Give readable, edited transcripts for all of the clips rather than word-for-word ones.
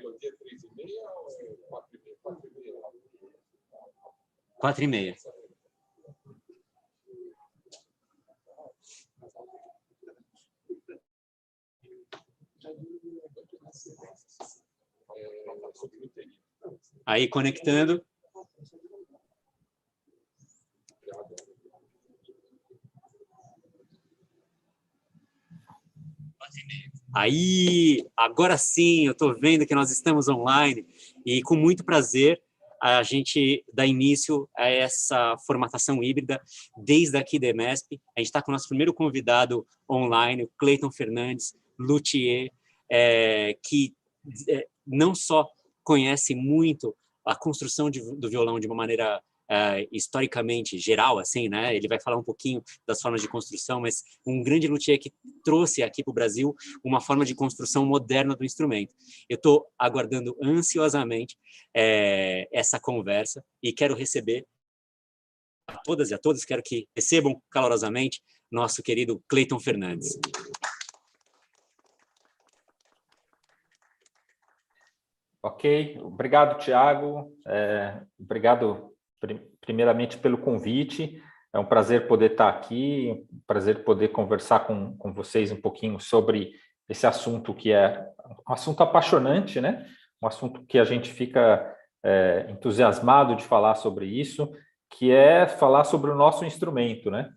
melodia 3h30 ou 4h30? 4h30. Aí, conectando. Aí, agora sim, eu estou vendo que nós estamos online e com muito prazer a gente dá início a essa formatação híbrida desde aqui da EMESP. A gente está com o nosso primeiro convidado online, o Cleiton Fernandes, luthier, que não só conhece muito a construção do violão de uma maneira historicamente geral, assim, né? Ele vai falar um pouquinho das formas de construção, mas um grande luthier que trouxe aqui para o Brasil uma forma de construção moderna do instrumento. Eu estou aguardando ansiosamente essa conversa e quero receber a todas e a todos, quero que recebam calorosamente nosso querido Cleiton Fernandes. Ok, obrigado, Thiago. Obrigado, primeiramente, pelo convite. É um prazer poder estar aqui, um prazer poder conversar com vocês um pouquinho sobre esse assunto que é um assunto apaixonante, né? Um assunto que a gente fica entusiasmado de falar sobre isso, que é falar sobre o nosso instrumento, né?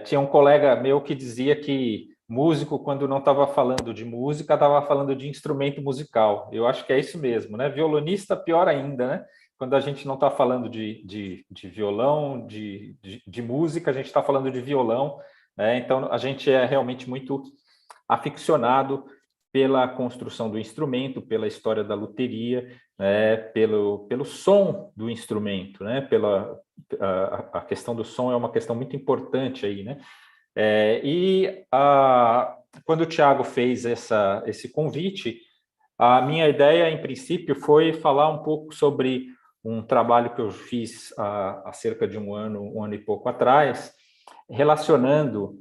Tinha um colega meu que dizia que músico, quando não estava falando de música, estava falando de instrumento musical. Eu acho que é isso mesmo, né? Violonista, pior ainda, né? Quando a gente não está falando de violão, de música, a gente está falando de violão, né? Então, a gente é realmente muito aficionado pela construção do instrumento, pela história da luteria, né? Pelo som do instrumento, né? A questão do som é uma questão muito importante aí, né? Quando o Thiago fez esse convite, a minha ideia, em princípio, foi falar um pouco sobre um trabalho que eu fiz há cerca de um ano e pouco atrás, relacionando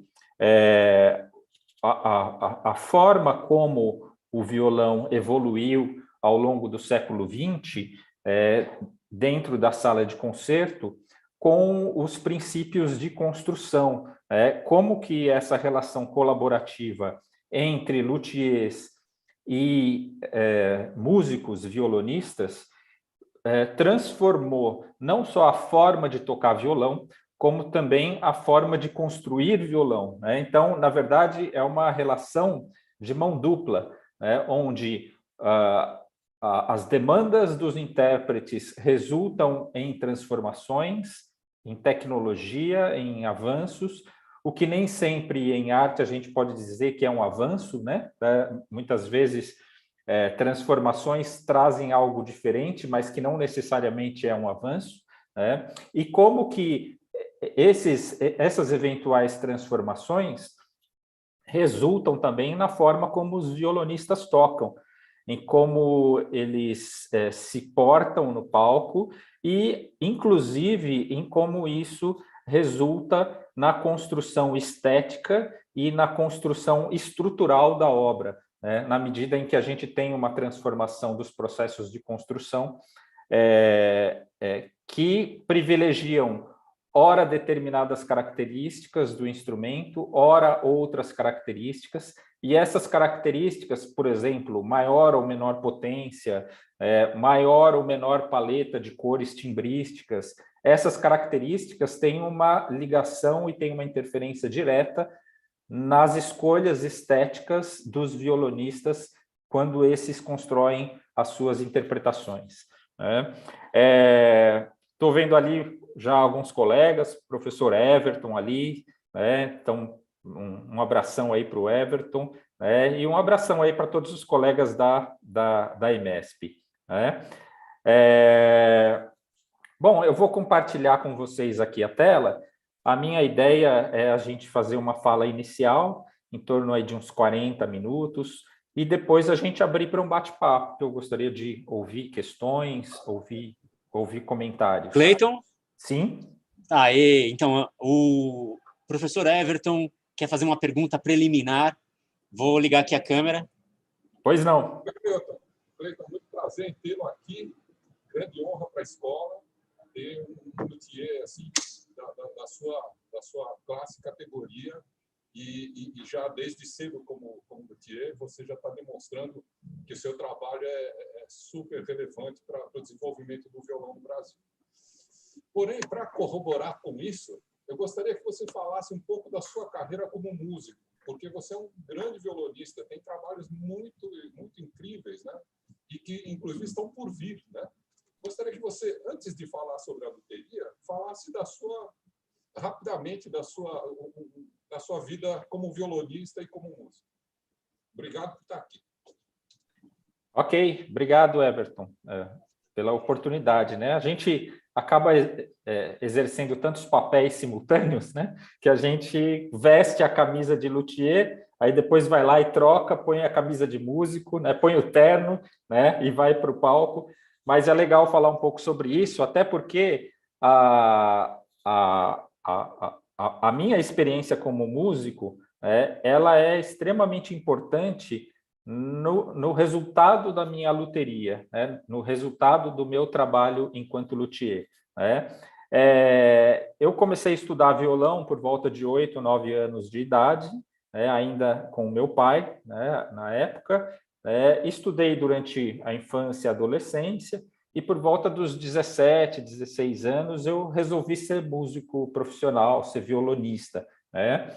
a forma como o violão evoluiu ao longo do século XX, dentro da sala de concerto, com os princípios de construção, como que essa relação colaborativa entre luthiers e músicos violonistas transformou não só a forma de tocar violão, como também a forma de construir violão, né? Então, na verdade, é uma relação de mão dupla, né? Onde as demandas dos intérpretes resultam em transformações, em tecnologia, em avanços, o que nem sempre em arte a gente pode dizer que é um avanço, né? Muitas vezes transformações trazem algo diferente, mas que não necessariamente é um avanço, né? E como que essas eventuais transformações resultam também na forma como os violonistas tocam, em como eles se portam no palco e, inclusive, em como isso resulta na construção estética e na construção estrutural da obra, né? Na medida em que a gente tem uma transformação dos processos de construção que privilegiam ora determinadas características do instrumento, ora outras características, e essas características, por exemplo, maior ou menor potência, maior ou menor paleta de cores timbrísticas, essas características têm uma ligação e têm uma interferência direta nas escolhas estéticas dos violonistas quando esses constroem as suas interpretações, né? Estou vendo ali já alguns colegas, professor Everton ali, né? Então, um abração aí para o Everton, né? E um abração aí para todos os colegas da EMESP, né? Bom, eu vou compartilhar com vocês aqui a tela. A minha ideia é a gente fazer uma fala inicial, em torno aí de uns 40 minutos, e depois a gente abrir para um bate-papo, que eu gostaria de ouvir questões, ouvir comentários. Cleiton? Sim? Então, o professor Everton quer fazer uma pergunta preliminar. Vou ligar aqui a câmera. Pois não. Cleiton, muito prazer em tê-lo aqui. Grande honra para a escola ter um luthier assim, da sua classe e categoria. E já desde cedo, como luthier, você já está demonstrando que o seu trabalho é super relevante para o desenvolvimento do violão no Brasil. Porém, para corroborar com isso, eu gostaria que você falasse um pouco da sua carreira como músico, porque você é um grande violonista, tem trabalhos muito incríveis, né? E que, inclusive, estão por vir, né? Gostaria que você, antes de falar sobre a luteria, falasse rapidamente da sua vida como violonista e como músico. Obrigado por estar aqui. Ok, obrigado, Everton, pela oportunidade, né? A gente acaba exercendo tantos papéis simultâneos, né? Que a gente veste a camisa de luthier, aí depois vai lá e troca, põe a camisa de músico, né? Põe o terno, né? E vai para o palco. Mas é legal falar um pouco sobre isso, até porque a minha experiência como músico, ela é extremamente importante no resultado da minha luteria, né? No resultado do meu trabalho enquanto luthier, né? Eu comecei a estudar violão por volta de 8, 9 anos de idade, né? Ainda com o meu pai, né? Na época. Estudei durante a infância e adolescência, e por volta dos 17, 16 anos, eu resolvi ser músico profissional, ser violonista, né?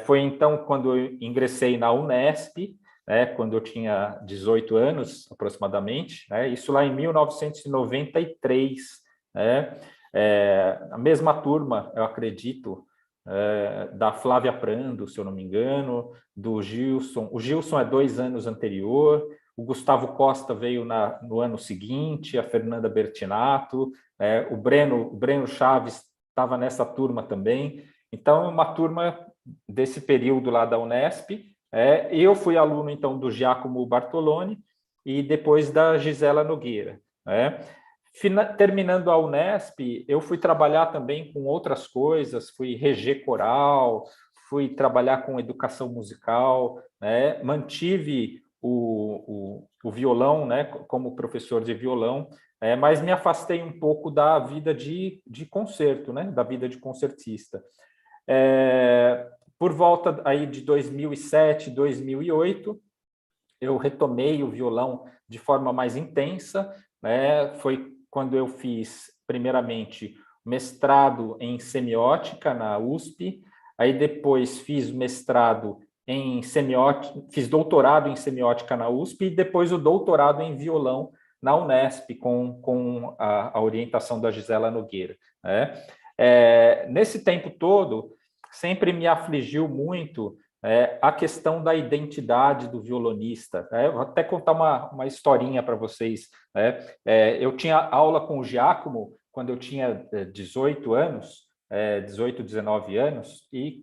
Foi então quando eu ingressei na Unesp, né, quando eu tinha 18 anos, aproximadamente, né, isso lá em 1993, né, a mesma turma, eu acredito, da Flávia Prando, se eu não me engano, do Gilson. O Gilson é 2 anos anterior, o Gustavo Costa veio no ano seguinte, a Fernanda Bertinato, o Breno Chaves estava nessa turma também. Então, uma turma desse período lá da Unesp. Eu fui aluno, então, do Giacomo Bartoloni e depois da Gisela Nogueira. Terminando a Unesp, eu fui trabalhar também com outras coisas, fui reger coral, fui trabalhar com educação musical, né? Mantive o violão, né, como professor de violão, mas me afastei um pouco da vida de concerto, né, da vida de concertista. Por volta aí de 2007, 2008, eu retomei o violão de forma mais intensa, né? Foi quando eu fiz, primeiramente, mestrado em semiótica na USP, aí depois fiz mestrado em semiótica, fiz doutorado em semiótica na USP, e depois o doutorado em violão na Unesp, com a orientação da Gisela Nogueira, né? Nesse tempo todo, sempre me afligiu muito a questão da identidade do violonista. Eu vou até contar uma historinha para vocês. Eu tinha aula com o Giacomo quando eu tinha 18 anos, 18, 19 anos, e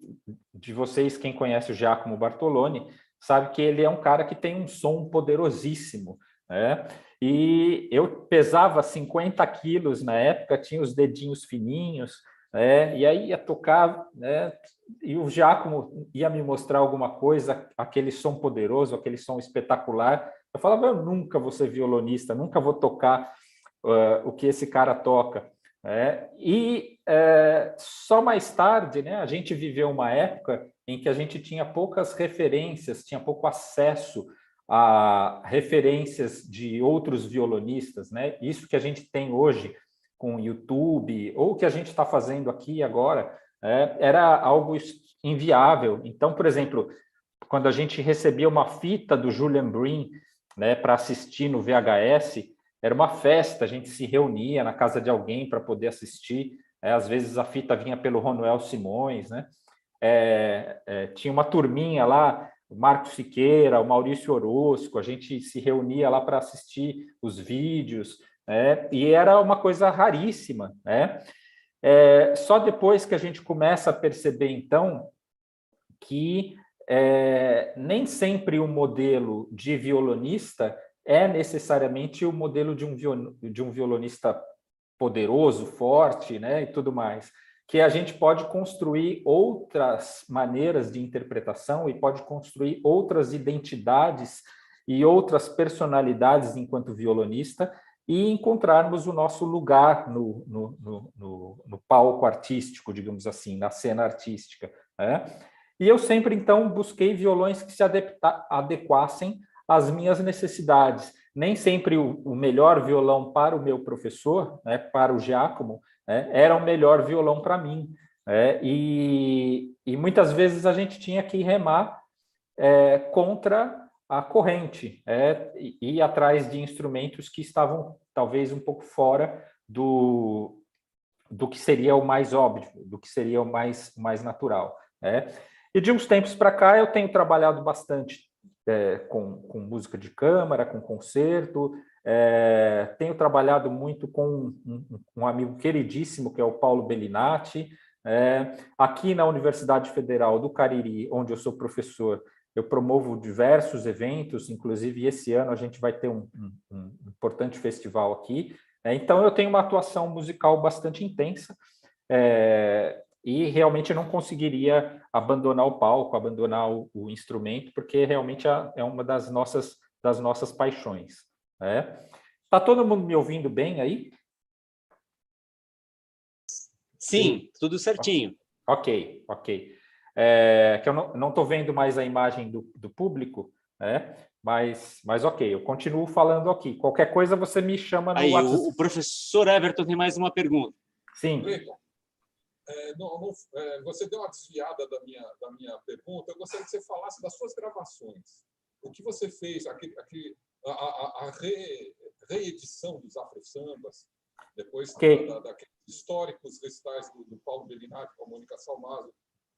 de vocês, quem conhece o Giacomo Bartoloni, sabe que ele é um cara que tem um som poderosíssimo, né? E eu pesava 50 quilos na época, tinha os dedinhos fininhos, e aí ia tocar, né? E o Giacomo ia me mostrar alguma coisa, aquele som poderoso, aquele som espetacular. Eu falava, eu nunca vou ser violonista, nunca vou tocar o que esse cara toca. Só mais tarde, né, a gente viveu uma época em que a gente tinha poucas referências, tinha pouco acesso a referências de outros violonistas, né? Isso que a gente tem hoje com o YouTube, ou o que a gente está fazendo aqui agora, era algo inviável. Então, por exemplo, quando a gente recebia uma fita do Julian Breen, né, para assistir no VHS, era uma festa, a gente se reunia na casa de alguém para poder assistir. Às vezes a fita vinha pelo Ronuel Simões, né? Tinha uma turminha lá, o Marco Siqueira, o Maurício Orozco, a gente se reunia lá para assistir os vídeos, e era uma coisa raríssima, né? Só depois que a gente começa a perceber, então, que nem sempre o modelo de violonista é necessariamente o modelo de um violonista poderoso, forte, né, e tudo mais, que a gente pode construir outras maneiras de interpretação e pode construir outras identidades e outras personalidades enquanto violonista e encontrarmos o nosso lugar no palco artístico, digamos assim, na cena artística, né? E eu sempre, então, busquei violões que se adequassem às minhas necessidades. Nem sempre o melhor violão para o meu professor, né, para o Giacomo, né, era o melhor violão para mim. E muitas vezes a gente tinha que remar contra a corrente, e ir atrás de instrumentos que estavam talvez um pouco fora do que seria o mais óbvio, do que seria o mais natural. E de uns tempos para cá eu tenho trabalhado bastante com música de câmara, com concerto, tenho trabalhado muito com um amigo queridíssimo, que é o Paulo Bellinati. Aqui na Universidade Federal do Cariri, onde eu sou professor, eu promovo diversos eventos, inclusive esse ano a gente vai ter um importante festival aqui. Então eu tenho uma atuação musical bastante intensa, e realmente eu não conseguiria abandonar o palco, abandonar o instrumento, porque realmente é uma das nossas paixões. Tá todo mundo me ouvindo bem aí? Sim, tudo certinho. Ok. Que eu não estou vendo mais a imagem do público, mas ok, eu continuo falando aqui. Qualquer coisa você me chama no Aí, WhatsApp. o professor Everton tem mais uma pergunta. Sim. Você deu uma desviada da minha pergunta. Eu gostaria que você falasse das suas gravações. O que você fez, a reedição dos afro-sambas, depois daqueles históricos recitais do Paulo Bellinati com a Mônica Salmazo,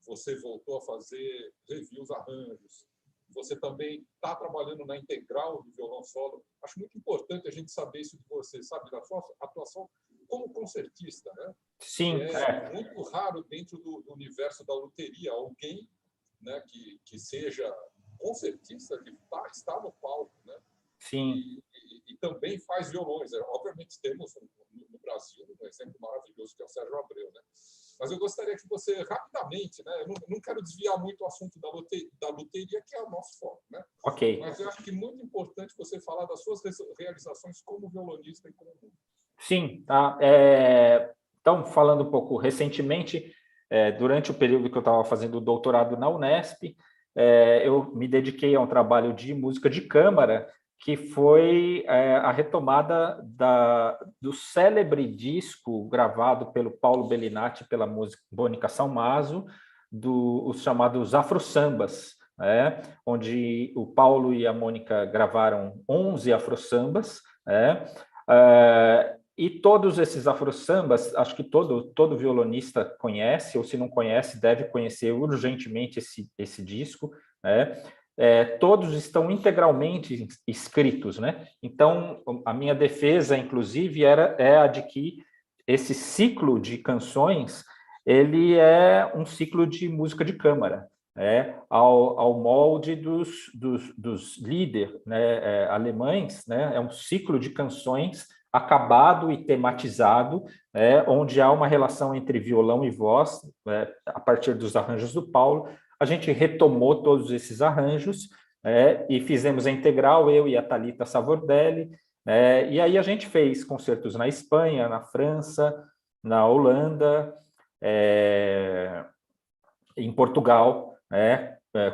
você voltou a fazer reviews, arranjos. Você também está trabalhando na integral do violão solo. Acho muito importante a gente saber isso de você, sabe, da sua atuação como concertista, né? Sim. Que é muito raro dentro do universo da luteria alguém, né, que seja concertista, que está no palco, né? Sim. E também faz violões. Obviamente temos no Brasil um exemplo maravilhoso que é o Sérgio Abreu, né? Mas eu gostaria que você, rapidamente, né? Eu não quero desviar muito o assunto da luteria, que é o nosso foco, né? Ok. Mas eu acho que é muito importante você falar das suas realizações como violonista e como músico. Sim, tá. Então, falando um pouco recentemente, durante o período que eu estava fazendo o doutorado na Unesp, eu me dediquei a um trabalho de música de câmara, que foi a retomada do célebre disco gravado pelo Paulo Bellinati, pela Mônica Salmazo, os chamados afro-sambas, onde o Paulo e a Mônica gravaram 11 afro-sambas, e todos esses afro-sambas, acho que todo violonista conhece, ou se não conhece, deve conhecer urgentemente esse disco, todos estão integralmente escritos, né? Então, a minha defesa, inclusive, é a de que esse ciclo de canções, ele é um ciclo de música de câmara, ao molde dos líderes, né, alemães, né? É um ciclo de canções acabado e tematizado, onde há uma relação entre violão e voz, a partir dos arranjos do Paulo. A gente retomou todos esses arranjos, e fizemos a integral, eu e a Thalita Savordelli, e aí a gente fez concertos na Espanha, na França, na Holanda, em Portugal,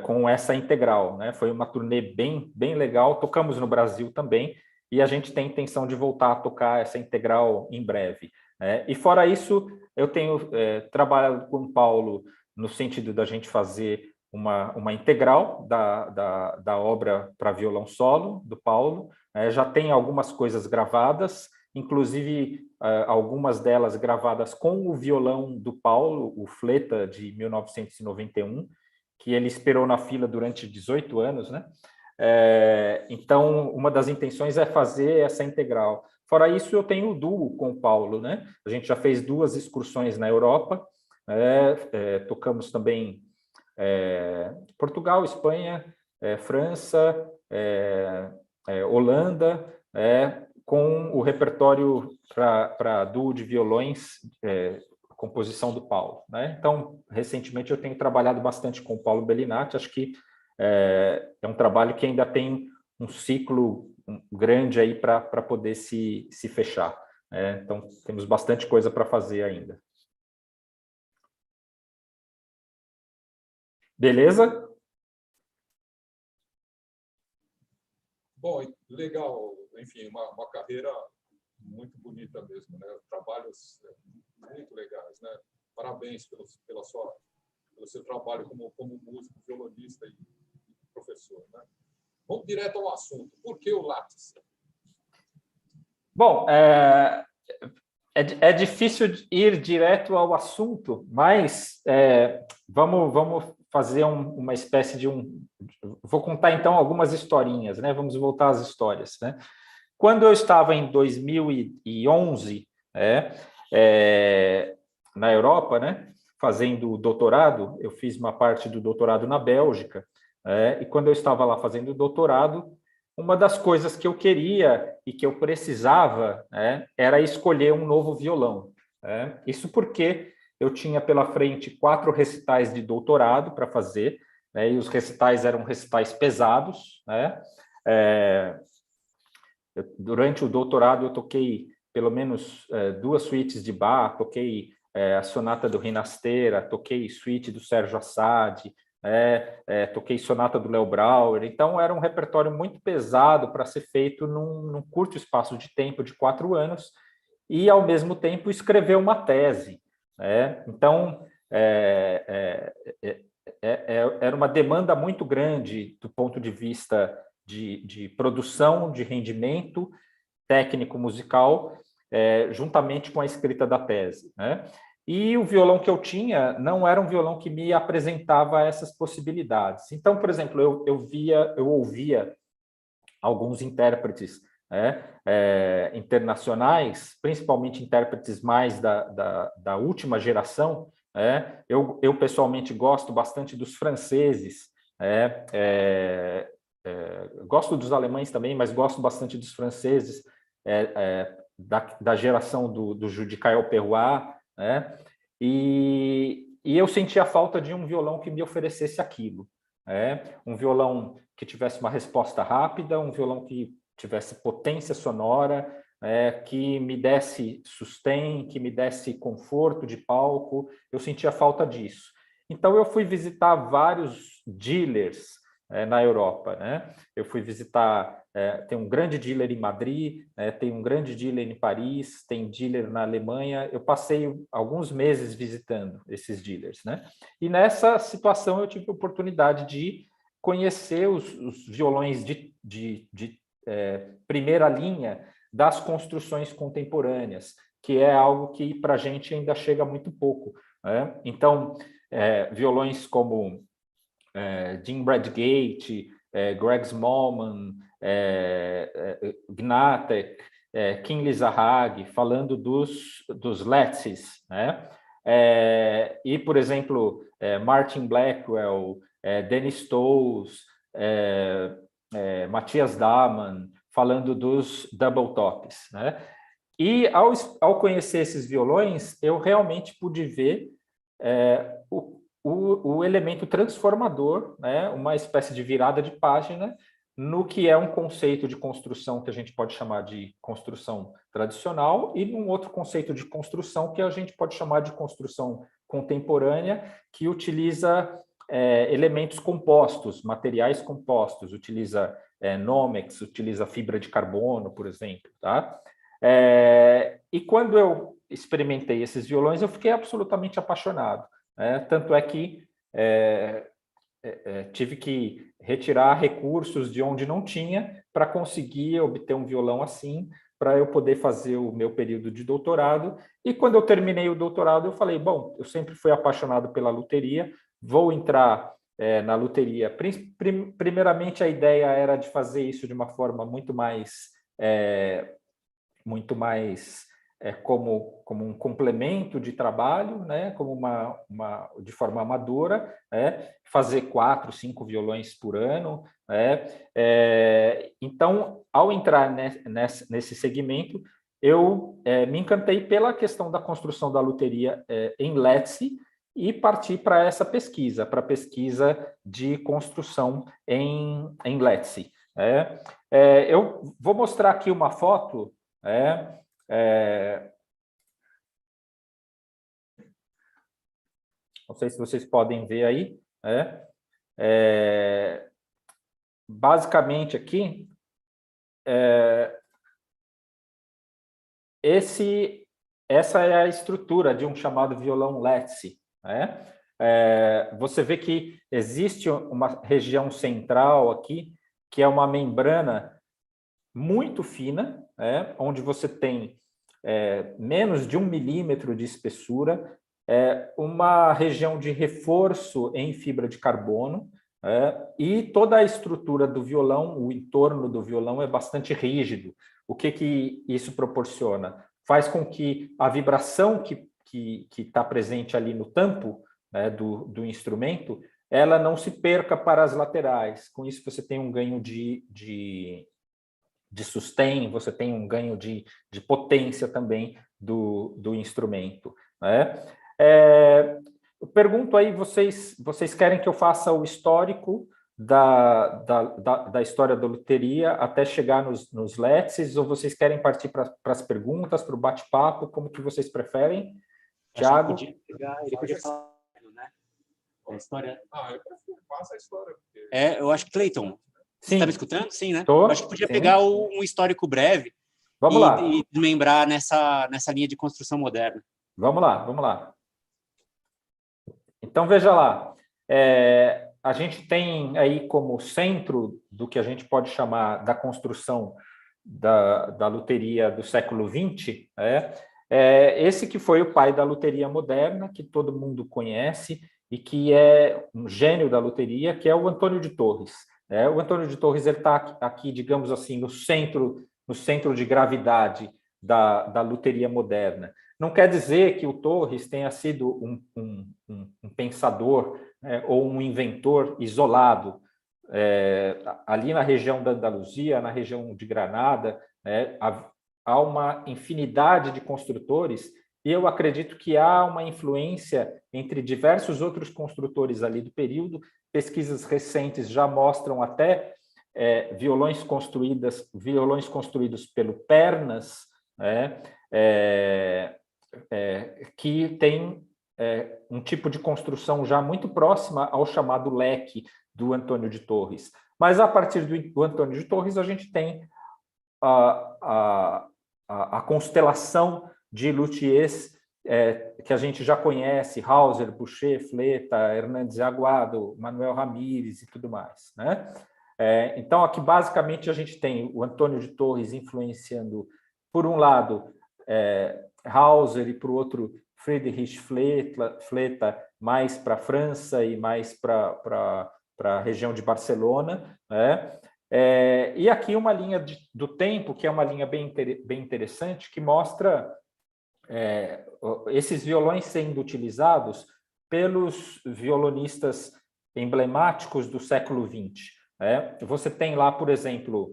com essa integral, né? Foi uma turnê bem legal, tocamos no Brasil também, e a gente tem intenção de voltar a tocar essa integral em breve. E fora isso, eu tenho trabalhado com o Paulo no sentido da gente fazer uma integral da obra para violão solo do Paulo. Já tem algumas coisas gravadas, inclusive algumas delas gravadas com o violão do Paulo, o Fleta de 1991, que ele esperou na fila durante 18 anos, né? Então, uma das intenções é fazer essa integral. Fora isso, eu tenho o duo com o Paulo, né? A gente já fez 2 excursões na Europa, tocamos também Portugal, Espanha, França, Holanda, com o repertório para duo de violões, composição do Paulo, né? Então, recentemente eu tenho trabalhado bastante com o Paulo Bellinati, acho que é um trabalho que ainda tem um ciclo grande aí para poder se fechar. Então, temos bastante coisa para fazer ainda. Beleza? Bom, legal. Enfim, uma carreira muito bonita mesmo, né? Trabalhos muito legais, né? Parabéns pelo seu trabalho como músico, violonista e professor, né? Vamos direto ao assunto. Por que o Lattes? Bom, é difícil ir direto ao assunto, mas vamos fazer uma espécie de Vou contar, então, algumas historinhas, né? Vamos voltar às histórias, né? Quando eu estava em 2011, na Europa, né, fazendo doutorado, eu fiz uma parte do doutorado na Bélgica, e quando eu estava lá fazendo doutorado, uma das coisas que eu queria e que eu precisava, era escolher um novo violão. Isso porque eu tinha pela frente 4 recitais de doutorado para fazer, e os recitais eram recitais pesados, durante o doutorado, eu toquei pelo menos 2 suítes de Bach, toquei a sonata do Rinastera, toquei suíte do Sérgio Assad, toquei sonata do Léo Brauer. Então, era um repertório muito pesado para ser feito num curto espaço de tempo de 4 anos e, ao mesmo tempo, escrever uma tese. Então, era uma demanda muito grande do ponto de vista de produção, de rendimento técnico-musical, juntamente com a escrita da tese. E o violão que eu tinha não era um violão que me apresentava essas possibilidades. Então, por exemplo, eu ouvia alguns intérpretes internacionais, principalmente intérpretes mais da última geração. Eu pessoalmente gosto bastante dos franceses, gosto dos alemães também, mas gosto bastante dos franceses, da geração do Judicael Perrois, e eu sentia falta de um violão que me oferecesse aquilo. Um violão que tivesse uma resposta rápida, um violão que tivesse potência sonora, que me desse sustain, que me desse conforto de palco. Eu sentia falta disso. Então, eu fui visitar vários dealers na Europa. Eu fui visitar, tem um grande dealer em Madrid, tem um grande dealer em Paris, tem dealer na Alemanha. Eu passei alguns meses visitando esses dealers. E nessa situação eu tive a oportunidade de conhecer os violões de primeira linha das construções contemporâneas, que é algo que para a gente ainda chega muito pouco. Então, violões como Jim Bradgate, Greg Smallman, Gnatek, Kinley Zahag, falando dos Letzes, e, por exemplo, Martin Blackwell, Dennis Stolz, Matthias Daman, falando dos double tops. E, ao conhecer esses violões, eu realmente pude ver o elemento transformador, uma espécie de virada de página no que é um conceito de construção que a gente pode chamar de construção tradicional e num outro conceito de construção que a gente pode chamar de construção contemporânea, que utiliza elementos compostos, materiais compostos, utiliza Nomex, utiliza fibra de carbono, por exemplo. E quando eu experimentei esses violões, eu fiquei absolutamente apaixonado. Tanto é que tive que retirar recursos de onde não tinha para conseguir obter um violão assim, para eu poder fazer o meu período de doutorado. E quando eu terminei o doutorado, eu falei, bom, eu sempre fui apaixonado pela luteria, vou entrar na luteria. Primeiramente, a ideia era de fazer isso de uma forma muito mais como um complemento de trabalho, como de forma amadora, fazer 4, 5 violões por ano. Então, ao entrar nesse segmento, eu me encantei pela questão da construção da luteria em Letzi e parti para essa pesquisa, para a pesquisa de construção em Letzi. Eu vou mostrar aqui uma foto. Não sei se vocês podem ver aí. Basicamente aqui, essa é a estrutura de um chamado violão Letzi. Você vê que existe uma região central aqui, que é uma membrana muito fina, onde você tem menos de 1 milímetro de espessura, uma região de reforço em fibra de carbono, e toda a estrutura do violão, o entorno do violão é bastante rígido. O que isso proporciona? Faz com que a vibração que está presente ali no tampo, do instrumento, ela não se perca para as laterais. Com isso, você tem um ganho de sustain, você tem um ganho de potência também do instrumento. Eu pergunto aí, vocês querem que eu faça o histórico da história da luteria até chegar nos Letzes, ou vocês querem partir para as perguntas, para o bate-papo? Como que vocês preferem? Tiago? Ele podia falar, né? A história. Eu prefiro, passa a história. Porque... eu acho que, Cleiton, você está me escutando? Sim, né? Tô, eu acho que podia pegar um histórico breve e desmembrar nessa linha de construção moderna. Vamos lá. Então, veja lá. A gente tem aí como centro do que a gente pode chamar da construção da luteria do século XX, esse que foi o pai da luteria moderna, que todo mundo conhece e que é um gênio da luteria, que é o Antônio de Torres. O Antônio de Torres está aqui, digamos assim, no centro de gravidade da luteria moderna. Não quer dizer que o Torres tenha sido um pensador ou um inventor isolado. Ali na região da Andaluzia, na região de Granada, há uma infinidade de construtores, e eu acredito que há uma influência entre diversos outros construtores ali do período. Pesquisas recentes já mostram até violões construídos pelo Pernas, que tem um tipo de construção já muito próxima ao chamado leque do Antônio de Torres. Mas, a partir do Antônio de Torres, a gente tem a constelação de luthiers que a gente já conhece: Hauser, Boucher, Fleta, Hernandes e Aguado, Manuel Ramírez e tudo mais. Então, aqui, basicamente, a gente tem o Antônio de Torres influenciando, por um lado, Hauser, e, por outro, Friedrich Fleta, mais para a França e mais para a região de Barcelona. E aqui uma linha do tempo, que é uma linha bem interessante, que mostra esses violões sendo utilizados pelos violonistas emblemáticos do século XX. Você tem lá, por exemplo,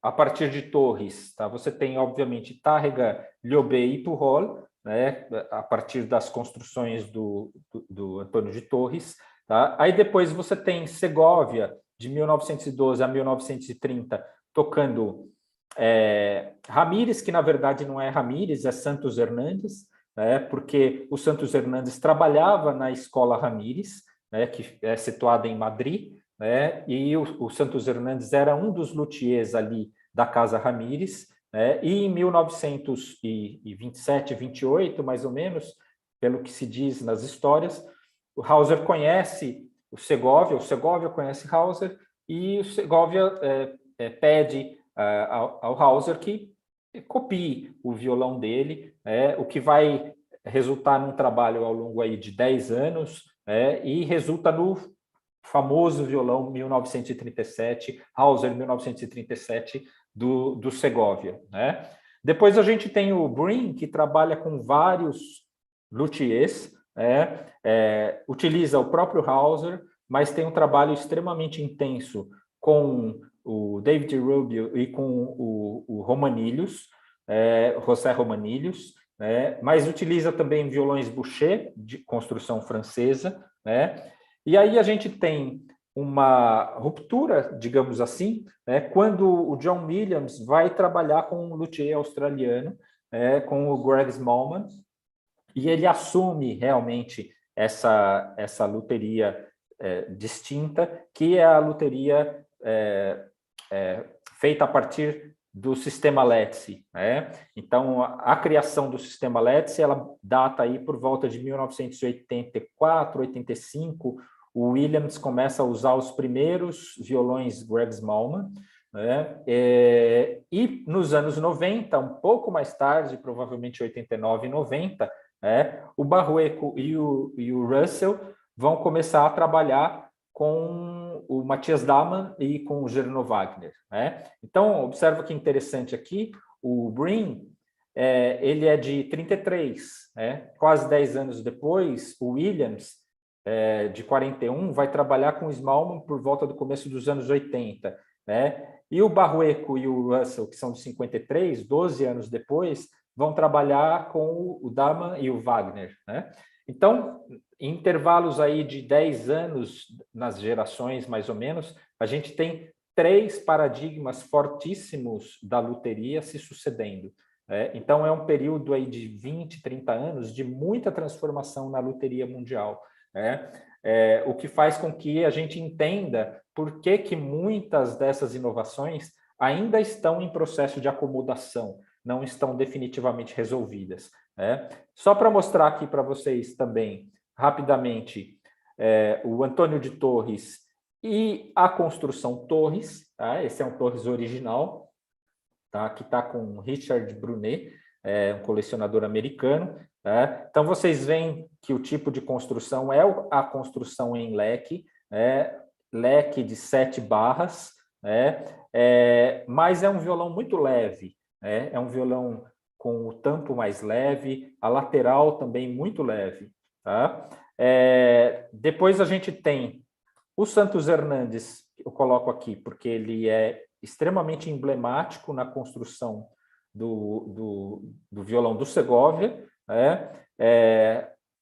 a partir de Torres, você tem, obviamente, Tárrega, Liobé e Pujol, a partir das construções do Antônio de Torres. Aí depois você tem Segóvia, de 1912 a 1930, tocando Ramírez, que na verdade não é Ramírez, é Santos Hernandes, porque o Santos Hernandes trabalhava na Escola Ramírez, que é situada em Madrid, e o Santos Hernandes era um dos luthiers ali da Casa Ramírez, e em 1927, 28, mais ou menos, pelo que se diz nas histórias, o Hauser conhece o Segóvia conhece Hauser, e o Segóvia pede ao Hauser que copie o violão dele, o que vai resultar num trabalho ao longo aí de 10 anos, e resulta no famoso violão 1937, Hauser 1937, do Segóvia. Depois a gente tem o Brin, que trabalha com vários luthiers, utiliza o próprio Hauser, mas tem um trabalho extremamente intenso com o David Rubio e com o Romanilhos, José Romanilhos, mas utiliza também violões Boucher, de construção francesa, E aí a gente tem uma ruptura, digamos assim, né, quando o John Williams vai trabalhar com um luthier australiano, com o Greg Smallman, e ele assume realmente essa luteria distinta, que é a luteria feita a partir do sistema Letzi, né? Então, a criação do sistema Letzi, ela data aí por volta de 1984, 85. O Williams começa a usar os primeiros violões Greg Smallman, né? E nos anos 90, um pouco mais tarde, provavelmente 89 e 90, o Barrueco e o Russell vão começar a trabalhar com o Matthias Dahmen e com o Gerno Wagner, né? Então, observa que interessante aqui, o Brin, ele é de 33, né? Quase 10 anos depois, o Williams, de 41, vai trabalhar com o Smallman por volta do começo dos anos 80, né? E o Barrueco e o Russell, que são de 53, 12 anos depois, vão trabalhar com o Dahmen e o Wagner, né? Então, em intervalos aí de 10 anos nas gerações, mais ou menos, a gente tem 3 paradigmas fortíssimos da luteria se sucedendo. Então, é um período aí de 20, 30 anos de muita transformação na luteria mundial. O que faz com que a gente entenda por que muitas dessas inovações ainda estão em processo de acomodação, não estão definitivamente resolvidas. Só para mostrar aqui para vocês também, rapidamente, o Antônio de Torres e a construção Torres, tá? Esse é um Torres original, tá? Que está com Richard Brunet, um colecionador americano. Então, vocês veem que o tipo de construção é a construção em leque, leque de 7 barras, mas é um violão muito leve, é um violão com o tampo mais leve, a lateral também muito leve. Tá? Depois a gente tem o Santos Hernandes, eu coloco aqui porque ele é extremamente emblemático na construção do violão do Segovia.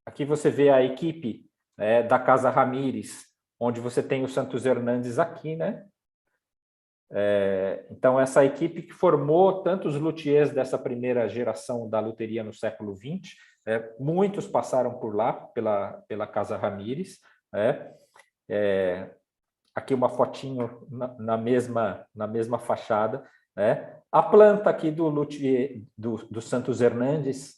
Aqui você vê a equipe da Casa Ramírez, onde você tem o Santos Hernandes aqui, né? Então, essa equipe que formou tantos luthiers dessa primeira geração da luteria no século XX, muitos passaram por lá, pela Casa Ramírez. Aqui uma fotinho na mesma fachada. A planta aqui do luthier do Santos Hernandes,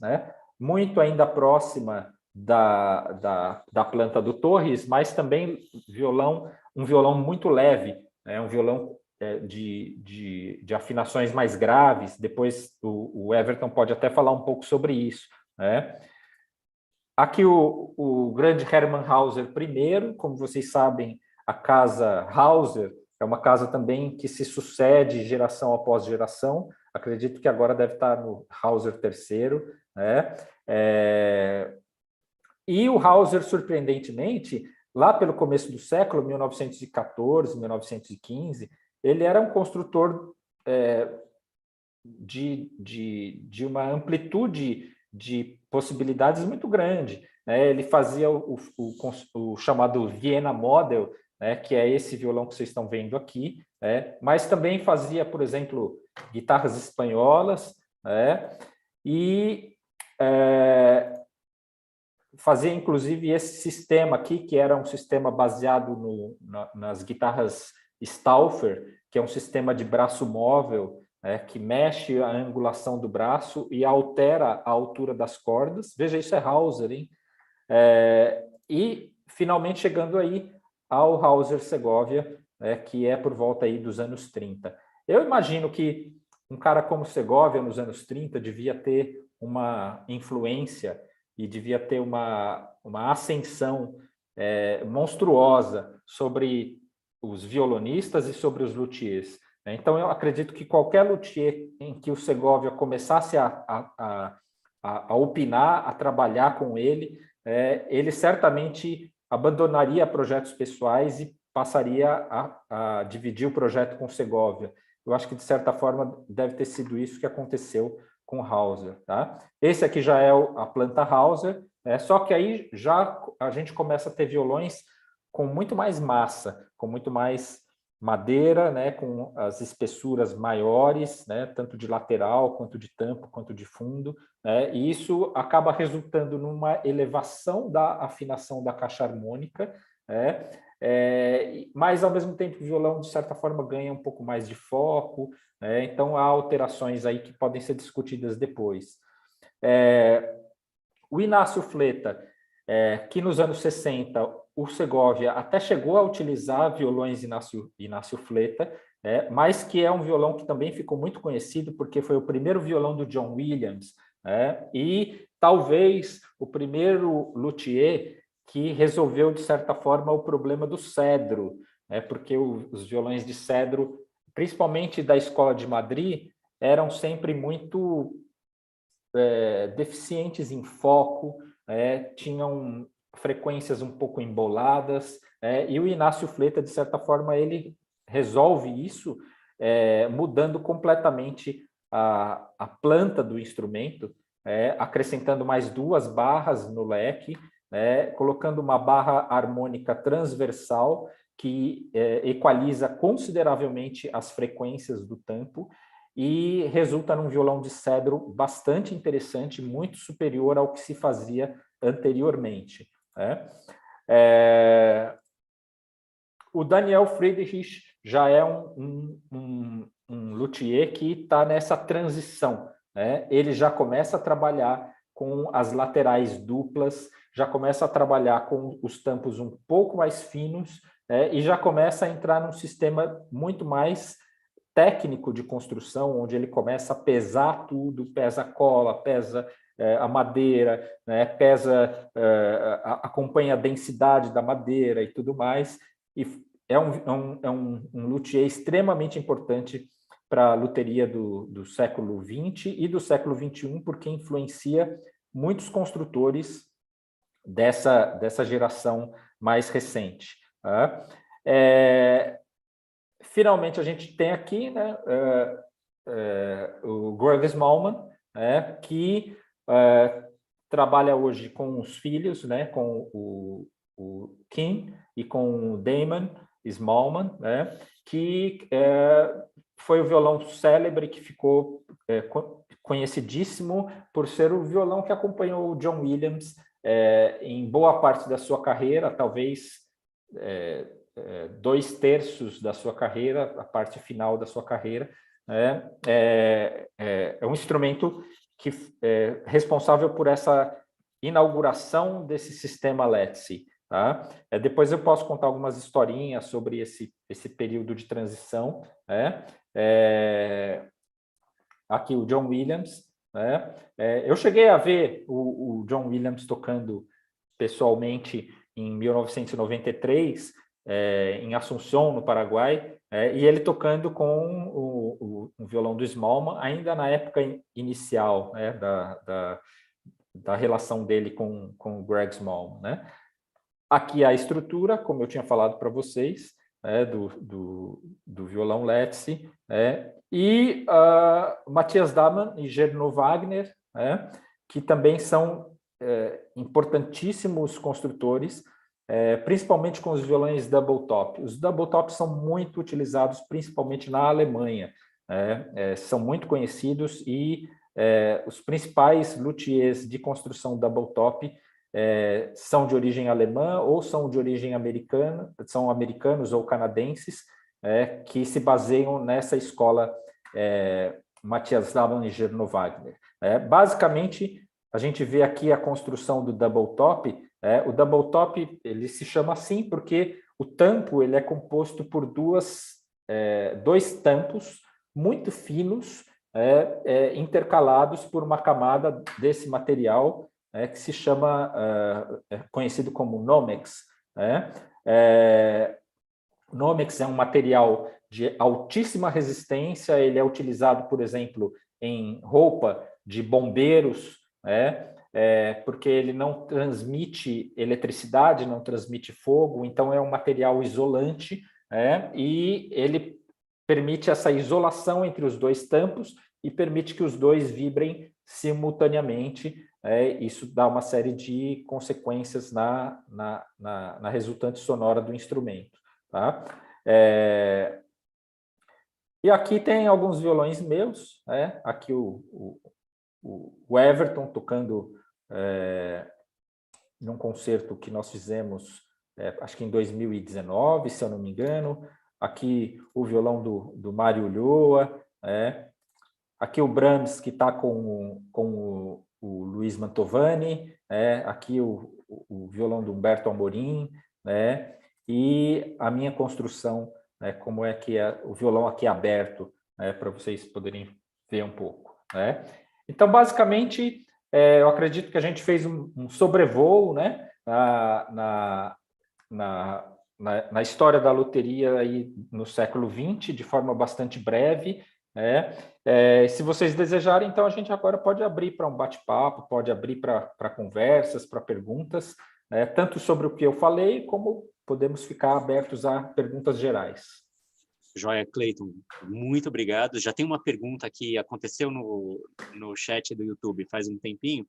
muito ainda próxima da planta do Torres, mas também um violão muito leve, um violão de afinações mais graves. Depois o Everton pode até falar um pouco sobre isso. Aqui o grande Hermann Hauser I, como vocês sabem, a casa Hauser é uma casa também que se sucede geração após geração. Acredito que agora deve estar no Hauser III. E o Hauser, surpreendentemente, lá pelo começo do século, 1914, 1915, ele era um construtor de uma amplitude de possibilidades muito grande. Ele fazia o chamado Vienna Model, que é esse violão que vocês estão vendo aqui, mas também fazia, por exemplo, guitarras espanholas, e fazia, inclusive, esse sistema aqui, que era um sistema baseado nas guitarras Stauffer, que é um sistema de braço móvel, que mexe a angulação do braço e altera a altura das cordas. Veja, isso é Hauser, hein? E, finalmente, chegando aí ao Hauser Segovia, que é por volta aí dos anos 30. Eu imagino que um cara como Segovia, nos anos 30, devia ter uma influência e devia ter uma ascensão monstruosa sobre os violonistas e sobre os luthiers. Então, eu acredito que qualquer luthier em que o Segovia começasse a opinar, a trabalhar com ele, ele certamente abandonaria projetos pessoais e passaria a dividir o projeto com o Segovia. Eu acho que, de certa forma, deve ter sido isso que aconteceu com Hauser. Tá? Esse aqui já é a planta Hauser, só que aí já a gente começa a ter violões com muito mais massa, com muito mais madeira, né, com as espessuras maiores, né, tanto de lateral, quanto de tampo, quanto de fundo, né, e isso acaba resultando numa elevação da afinação da caixa harmônica, né, mas ao mesmo tempo o violão, de certa forma, ganha um pouco mais de foco, né, então há alterações aí que podem ser discutidas depois. O Inácio Fleta, que nos anos 60, o Segovia até chegou a utilizar violões Inácio Fleta, mas que é um violão que também ficou muito conhecido porque foi o primeiro violão do John Williams, e talvez o primeiro luthier que resolveu, de certa forma, o problema do cedro, porque os violões de cedro, principalmente da Escola de Madrid, eram sempre muito deficientes em foco, tinham frequências um pouco emboladas, e o Inácio Fleta, de certa forma, ele resolve isso mudando completamente a planta do instrumento, acrescentando mais 2 barras no leque, colocando uma barra harmônica transversal que equaliza consideravelmente as frequências do tampo, e resulta num violão de cedro bastante interessante, muito superior ao que se fazia anteriormente. O Daniel Friedrich já é um luthier que está nessa transição. Ele já começa a trabalhar com as laterais duplas, já começa a trabalhar com os tampos um pouco mais finos, e já começa a entrar num sistema muito mais técnico de construção, onde ele começa a pesar tudo, pesa a cola, pesa a madeira, acompanha a densidade da madeira e tudo mais, e é um luthier extremamente importante para a luteria do século XX e do século XXI, porque influencia muitos construtores dessa geração mais recente. Finalmente, a gente tem aqui, né, o Greg Smallman, que trabalha hoje com os filhos, né, com o Kim e com o Damon Smallman, que foi o violão célebre que ficou conhecidíssimo por ser o violão que acompanhou o John Williams em boa parte da sua carreira, talvez 2/3 da sua carreira, a parte final da sua carreira. É um instrumento que é responsável por essa inauguração desse sistema LETC. Tá? Depois eu posso contar algumas historinhas sobre esse período de transição. Aqui o John Williams. Eu cheguei a ver o John Williams tocando pessoalmente em 1993, em Assunção, no Paraguai, e ele tocando com o violão do Smallman, ainda na época inicial, da relação dele com o Greg Smallman. Aqui a estrutura, como eu tinha falado para vocês, do violão Letzi, e Matthias Daman e Gernot Wagner, que também são importantíssimos construtores, principalmente com os violões double top. Os double top são muito utilizados, principalmente na Alemanha, são muito conhecidos, e os principais luthiers de construção double top são de origem alemã ou são de origem americana, são americanos ou canadenses, que se baseiam nessa escola Matthias Daman e Gernot Wagner. Basicamente, a gente vê aqui a construção do double top. O double top ele se chama assim porque o tampo ele é composto por dois tampos muito finos, intercalados por uma camada desse material que se chama, conhecido como Nomex. Nomex é um material de altíssima resistência, ele é utilizado, por exemplo, em roupa de bombeiros, porque ele não transmite eletricidade, não transmite fogo, então é um material isolante, e ele permite essa isolação entre os dois tampos e permite que os dois vibrem simultaneamente, isso dá uma série de consequências na resultante sonora do instrumento. Tá? E aqui tem alguns violões meus, aqui o Everton tocando num concerto que nós fizemos, acho que em 2019, se eu não me engano. Aqui o violão do Mário Ulloa, aqui o Brahms, que está com o Luiz Mantovani, aqui o violão do Humberto Amorim, e a minha construção, como é que é o violão aqui aberto, para vocês poderem ver um pouco. Então, basicamente, eu acredito que a gente fez um sobrevoo, na história da loteria aí no século XX, de forma bastante breve. Se vocês desejarem, então a gente agora pode abrir para um bate-papo, pode abrir para conversas, para perguntas, tanto sobre o que eu falei, como podemos ficar abertos a perguntas gerais. Joia, Cleiton, muito obrigado. Já tem uma pergunta que aconteceu no chat do YouTube faz um tempinho,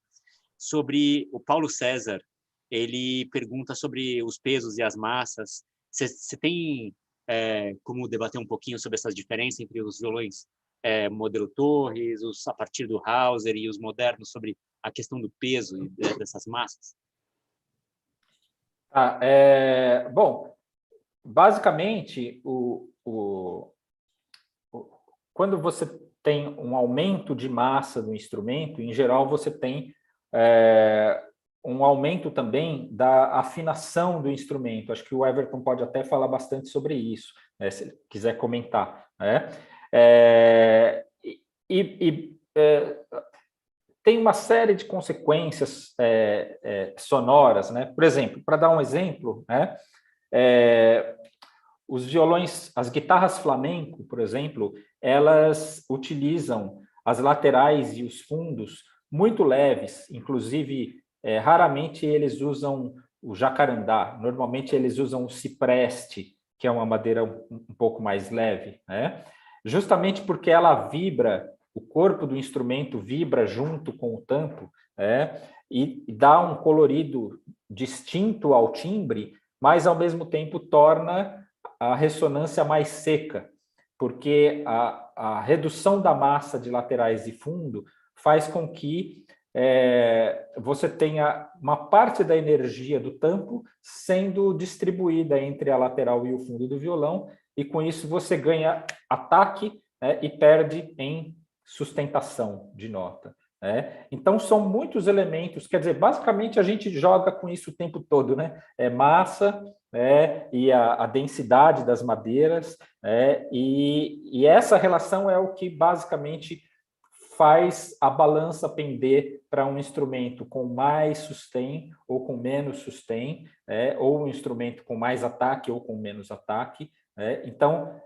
sobre o Paulo César. Ele pergunta sobre os pesos e as massas. Você tem como debater um pouquinho sobre essas diferenças entre os violões modelo Torres, a partir do Hauser e os modernos, sobre a questão do peso e dessas massas? Bom, basicamente, quando você tem um aumento de massa do instrumento, em geral você tem um aumento também da afinação do instrumento. Acho que o Everton pode até falar bastante sobre isso, se ele quiser comentar. Tem uma série de consequências sonoras, Por exemplo, para dar um exemplo, os violões, as guitarras flamenco, por exemplo, elas utilizam as laterais e os fundos muito leves, inclusive, raramente eles usam o jacarandá, normalmente eles usam o cipreste, que é uma madeira um pouco mais leve, justamente porque ela vibra, o corpo do instrumento vibra junto com o tampo, e dá um colorido distinto ao timbre, mas, ao mesmo tempo, torna a ressonância mais seca, porque a redução da massa de laterais e fundo faz com que você tenha uma parte da energia do tampo sendo distribuída entre a lateral e o fundo do violão, e com isso você ganha ataque, e perde em sustentação de nota. Então, são muitos elementos, quer dizer, basicamente a gente joga com isso o tempo todo, massa, e a densidade das madeiras, e essa relação é o que basicamente faz a balança pender para um instrumento com mais sustain ou com menos sustain, ou um instrumento com mais ataque ou com menos ataque. Então,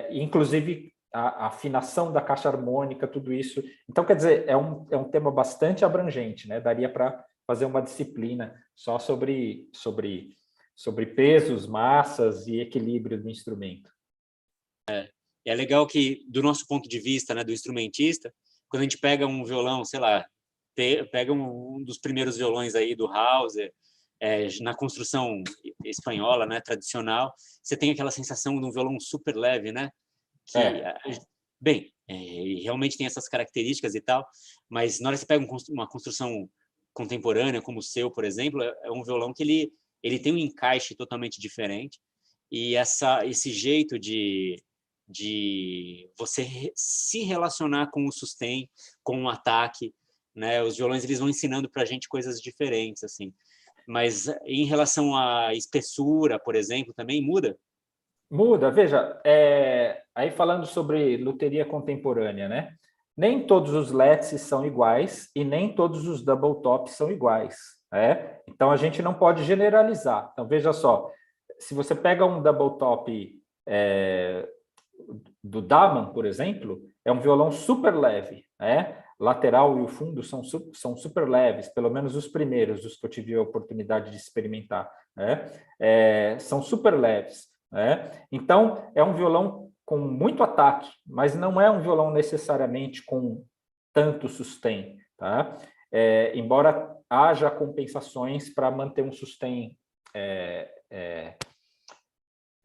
inclusive, a afinação da caixa harmônica, tudo isso. Então, quer dizer, é um tema bastante abrangente, Daria para fazer uma disciplina só sobre pesos, massas e equilíbrio do instrumento. É legal que, do nosso ponto de vista, do instrumentista, quando a gente pega um violão, sei lá, pega um dos primeiros violões aí do Hauser, na construção espanhola, tradicional, você tem aquela sensação de um violão super leve, Bem, realmente tem essas características e tal, mas na hora que você pega uma construção contemporânea, como o seu, por exemplo, é um violão que ele tem um encaixe totalmente diferente, e esse jeito de você se relacionar com o sustain, com o ataque, os violões eles vão ensinando para a gente coisas diferentes, assim. Mas em relação à espessura, por exemplo, também muda? Muda, veja, aí falando sobre luteria contemporânea, nem todos os LEDs são iguais e nem todos os double tops são iguais, Então a gente não pode generalizar. Então veja só, se você pega um double top do Daman, por exemplo, é um violão super leve, lateral e o fundo são super leves, pelo menos os primeiros, os que eu tive a oportunidade de experimentar, são super leves. Então, é um violão com muito ataque, mas não é um violão necessariamente com tanto sustain. Tá? embora haja compensações para manter um sustain,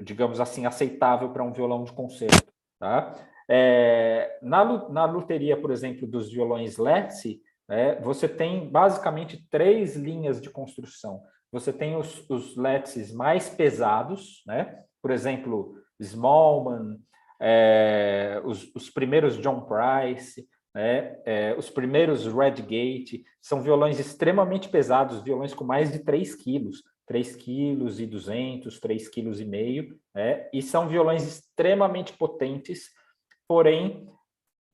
digamos assim, aceitável para um violão de concerto. Tá? Na luteria, por exemplo, dos violões Letzi, você tem basicamente 3 linhas de construção. Você tem os Letzes mais pesados, né? Por exemplo, Smallman, os primeiros John Price, né? Os primeiros Redgate, são violões extremamente pesados, violões com mais de 3 quilos, 3,2 kg, 3,5 kg, né? E são violões extremamente potentes, porém,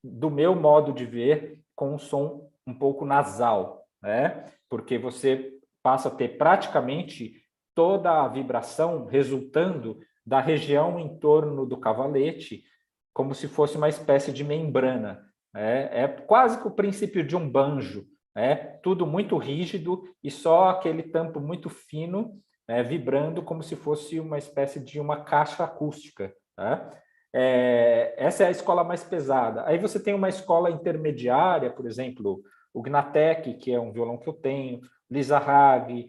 do meu modo de ver, com um som um pouco nasal, né? Porque você passa a ter praticamente toda a vibração resultando da região em torno do cavalete, como se fosse uma espécie de membrana. É quase que o princípio de um banjo, tudo muito rígido e só aquele tampo muito fino, vibrando como se fosse uma espécie de uma caixa acústica. Tá? Essa é a escola mais pesada. Aí você tem uma escola intermediária, por exemplo, o Gnatek, que é um violão que eu tenho, Lisa Haag,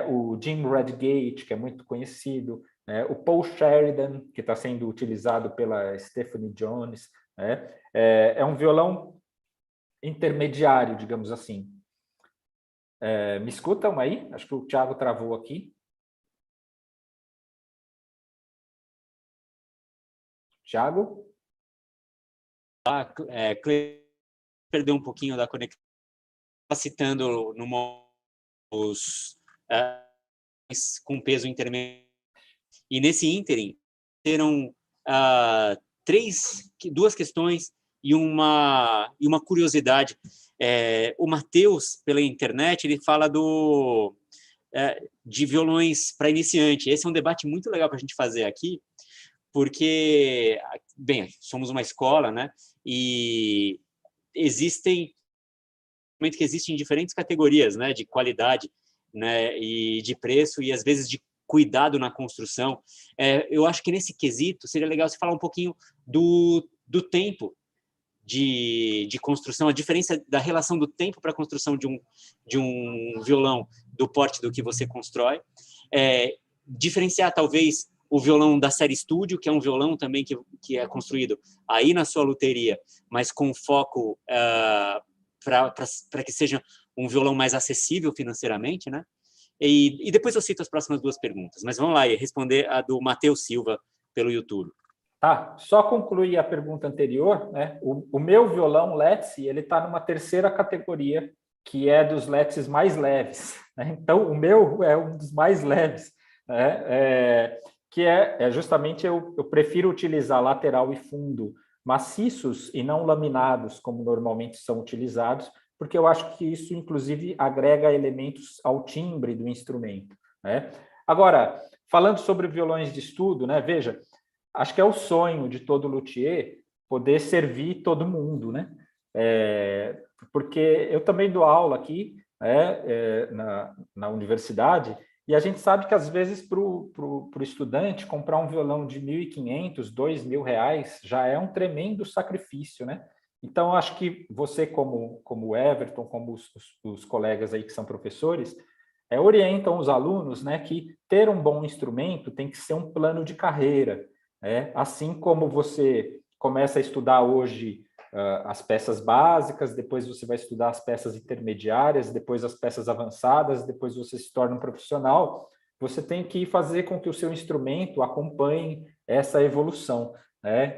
o Jim Redgate, que é muito conhecido, o Paul Sheridan, que está sendo utilizado pela Stephanie Jones. É um violão intermediário, digamos assim. Me escutam aí? Acho que o Thiago travou aqui. Thiago? Perdeu um pouquinho da conexão, citando os com peso intermédio. E nesse ínterim, terão duas questões e uma curiosidade. O Matheus, pela internet, ele fala de violões para iniciante. Esse é um debate muito legal para a gente fazer aqui, porque, bem, somos uma escola, né? E existem diferentes categorias, né, de qualidade, né, e de preço, e às vezes de cuidado na construção. Eu acho que nesse quesito seria legal você falar um pouquinho do tempo de construção, a diferença da relação do tempo para a construção de um violão do porte do que você constrói, diferenciar talvez o violão da série Estúdio, que é um violão também que é construído aí na sua luteria, mas com foco para que seja um violão mais acessível financeiramente, né? E depois eu cito as próximas duas perguntas, mas vamos lá e responder a do Matheus Silva pelo YouTube. Tá, só concluir a pergunta anterior, né? O meu violão Letzi, ele está numa terceira categoria, que é dos Letzes mais leves, né? Então, o meu é um dos mais leves, né? Que justamente eu prefiro utilizar lateral e fundo maciços e não laminados, como normalmente são utilizados, porque eu acho que isso, inclusive, agrega elementos ao timbre do instrumento, né? Agora, falando sobre violões de estudo, né? Veja, acho que é o sonho de todo luthier poder servir todo mundo, né? Porque eu também dou aula aqui, na universidade, e a gente sabe que, às vezes, para o estudante, comprar um violão de R$ 1.500, R$ 2.000 já é um tremendo sacrifício, né? Então, acho que você, como o Everton, como os colegas aí que são professores, orientam os alunos, né, que ter um bom instrumento tem que ser um plano de carreira. Assim como você começa a estudar hoje as peças básicas, depois você vai estudar as peças intermediárias, depois as peças avançadas, depois você se torna um profissional, você tem que fazer com que o seu instrumento acompanhe essa evolução.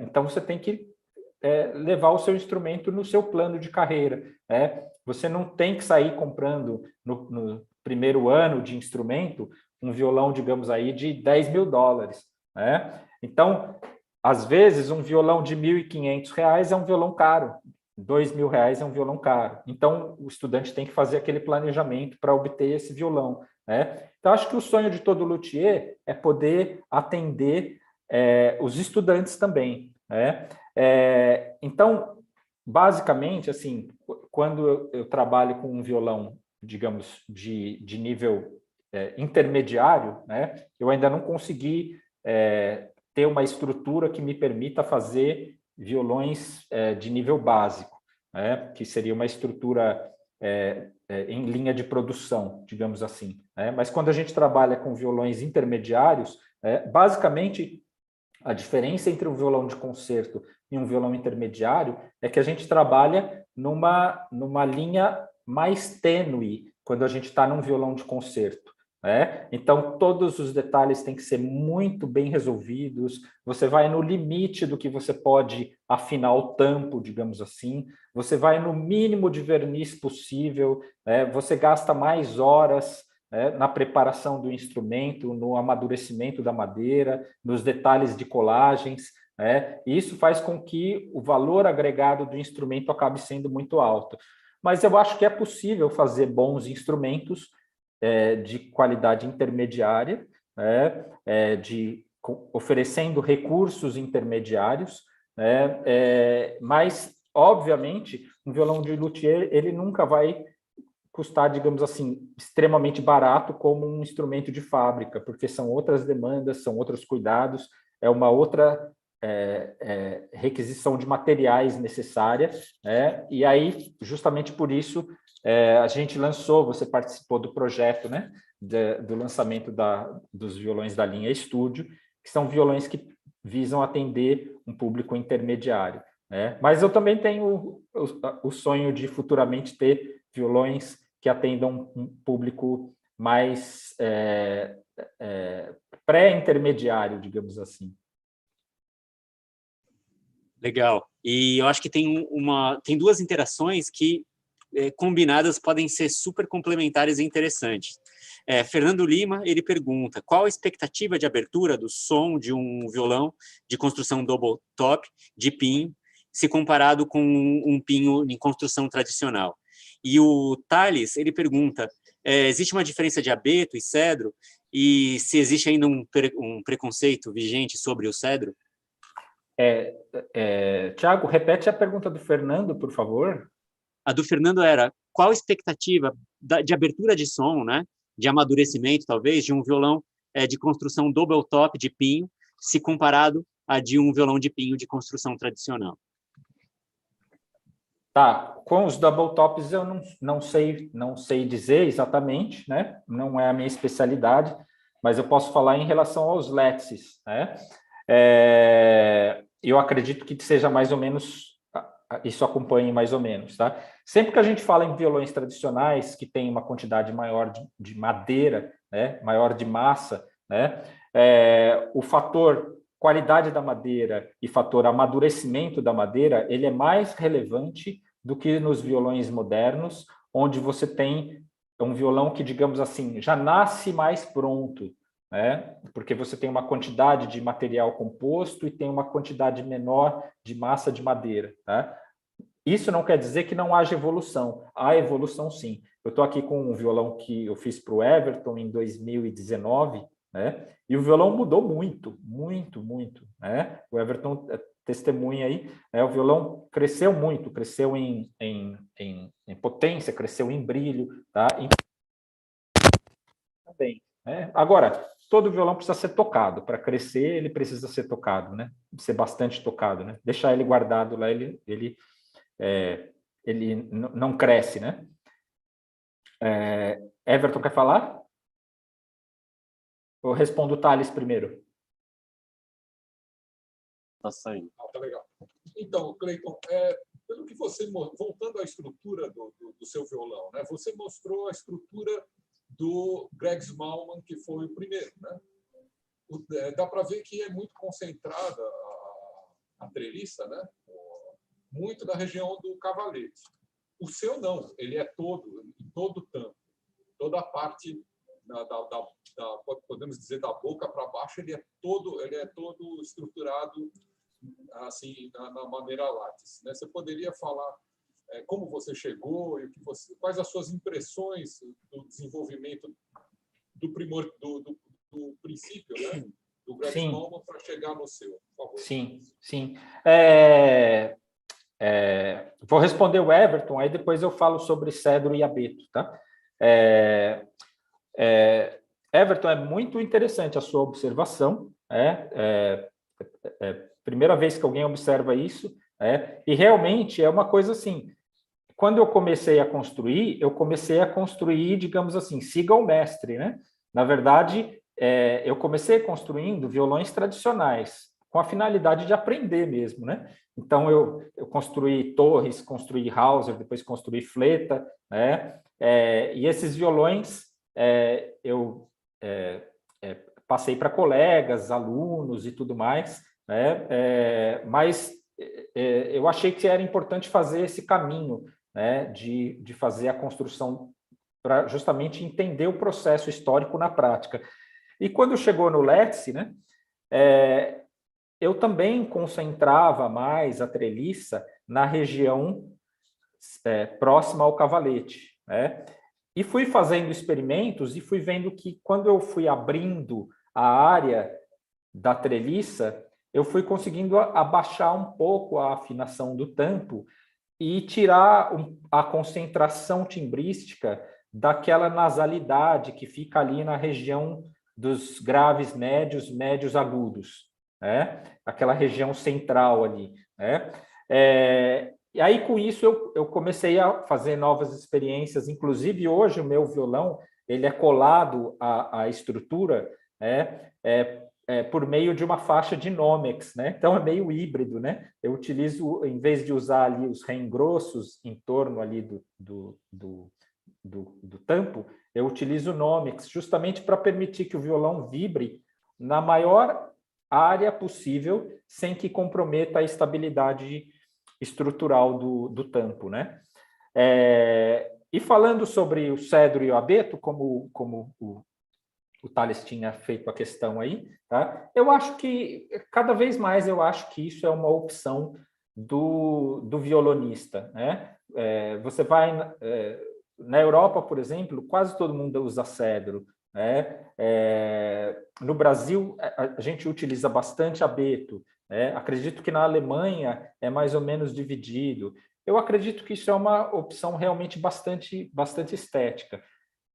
Então, você tem que levar o seu instrumento no seu plano de carreira. Você não tem que sair comprando no primeiro ano de instrumento um violão, digamos aí, de $10.000. Então, às vezes, um violão de R$ 1.500 é um violão caro, R$ 2.000 é um violão caro. Então, o estudante tem que fazer aquele planejamento para obter esse violão. Então, acho que o sonho de todo luthier é poder atender os estudantes também. Então, basicamente, assim, quando eu trabalho com um violão, digamos, de nível intermediário, eu ainda não consegui ter uma estrutura que me permita fazer violões de nível básico, que seria uma estrutura em linha de produção, digamos assim. Né? Mas quando a gente trabalha com violões intermediários, basicamente a diferença entre um violão de concerto e um violão intermediário é que a gente trabalha numa linha mais tênue quando a gente está num violão de concerto. Né? Então, todos os detalhes têm que ser muito bem resolvidos, você vai no limite do que você pode afinar o tampo, digamos assim, você vai no mínimo de verniz possível, né? Você gasta mais horas, né, na preparação do instrumento, no amadurecimento da madeira, nos detalhes de colagens, né? E isso faz com que o valor agregado do instrumento acabe sendo muito alto. Mas eu acho que é possível fazer bons instrumentos de qualidade intermediária, né, oferecendo recursos intermediários, né, mas, obviamente, um violão de luthier ele nunca vai custar, digamos assim, extremamente barato como um instrumento de fábrica, porque são outras demandas, são outros cuidados, é uma outra requisição de materiais necessária, né? E aí, justamente por isso, a gente lançou, você participou do projeto, né, do lançamento dos violões da linha Estúdio, que são violões que visam atender um público intermediário. Né? Mas eu também tenho o sonho de futuramente ter violões que atendam um público mais pré-intermediário, digamos assim. Legal. E eu acho que tem duas interações que, combinadas, podem ser super complementares e interessantes. Fernando Lima, ele pergunta, qual a expectativa de abertura do som de um violão de construção double top, de pinho, se comparado com um pinho em construção tradicional? E o Thales, ele pergunta, existe uma diferença de abeto e cedro? E se existe ainda um preconceito vigente sobre o cedro? Tiago, repete a pergunta do Fernando, por favor. A do Fernando era, qual a expectativa de abertura de som, né, de amadurecimento, talvez, de um violão de construção double top de pinho, se comparado a de um violão de pinho de construção tradicional? Tá, com os double tops eu não sei dizer exatamente, né? Não é a minha especialidade, mas eu posso falar em relação aos Let's, né? Eu acredito que seja mais ou menos, isso acompanhe mais ou menos, tá? Sempre que a gente fala em violões tradicionais que tem uma quantidade maior de madeira, né? Maior de massa, né? O fator qualidade da madeira e fator amadurecimento da madeira, ele é mais relevante do que nos violões modernos, onde você tem um violão que, digamos assim, já nasce mais pronto, né? Porque você tem uma quantidade de material composto e tem uma quantidade menor de massa de madeira, tá? Isso não quer dizer que não haja evolução. Há evolução, sim. Eu estou aqui com um violão que eu fiz para o Everton em 2019, né? E o violão mudou muito, muito, muito, né? O Everton testemunha aí, né? O violão cresceu muito, cresceu em potência, cresceu em brilho, tá? Também, né? Agora, todo violão precisa ser tocado. Para crescer, ele precisa ser tocado, né? Ser bastante tocado, né? Deixar ele guardado lá, ele não cresce, né? Everton, quer falar? Eu respondo o Thales primeiro. Tá saindo. Tá legal. Então, Cleiton, pelo que você, voltando à estrutura do seu violão, né? Você mostrou a estrutura do Greg Smallman, que foi o primeiro, né? Dá para ver que é muito concentrada a treliça, né? Muito na região do cavalete. O seu não, ele é todo o tampo, toda a parte podemos dizer da boca para baixo, ele é todo estruturado assim na maneira Lattice, né? Você poderia falar como você chegou e quais as suas impressões do desenvolvimento do princípio, né? Do Greg Smallman para chegar no seu, por favor. Sim. Vou responder o Everton, aí depois eu falo sobre cedro e abeto, tá? Everton, é muito interessante a sua observação, primeira vez que alguém observa isso, e realmente é uma coisa assim, quando eu comecei a construir, digamos assim, siga o mestre, né? Na verdade, eu comecei construindo violões tradicionais, com a finalidade de aprender mesmo, né? Então, eu construí torres, construí Hauser, depois construí fleta, né? E esses violões eu passei para colegas, alunos e tudo mais, né? Mas eu achei que era importante fazer esse caminho, né? De fazer a construção para justamente entender o processo histórico na prática. E quando chegou no Let's, né? Eu também concentrava mais a treliça na região próxima ao cavalete, né? E fui fazendo experimentos e fui vendo que quando eu fui abrindo a área da treliça, eu fui conseguindo abaixar um pouco a afinação do tampo e tirar a concentração timbrística daquela nasalidade que fica ali na região dos graves médios, médios agudos, né? Aquela região central ali, né? E aí, com isso, eu comecei a fazer novas experiências. Inclusive, hoje, o meu violão ele é colado à estrutura, né? Por meio de uma faixa de Nomex, né? Então, é meio híbrido, né? Eu utilizo, em vez de usar ali os reengrossos em torno ali do tampo, eu utilizo o Nomex justamente para permitir que o violão vibre na maior área possível, sem que comprometa a estabilidade estrutural do tampo, né? E falando sobre o cedro e o abeto, como o Thales tinha feito a questão aí, tá? Eu acho que, cada vez mais, eu acho que isso é uma opção do violonista, né? Você vai... na Europa, por exemplo, quase todo mundo usa cedro, né? No Brasil, a gente utiliza bastante abeto, né? Acredito que na Alemanha é mais ou menos dividido. Eu acredito que isso é uma opção realmente bastante estética.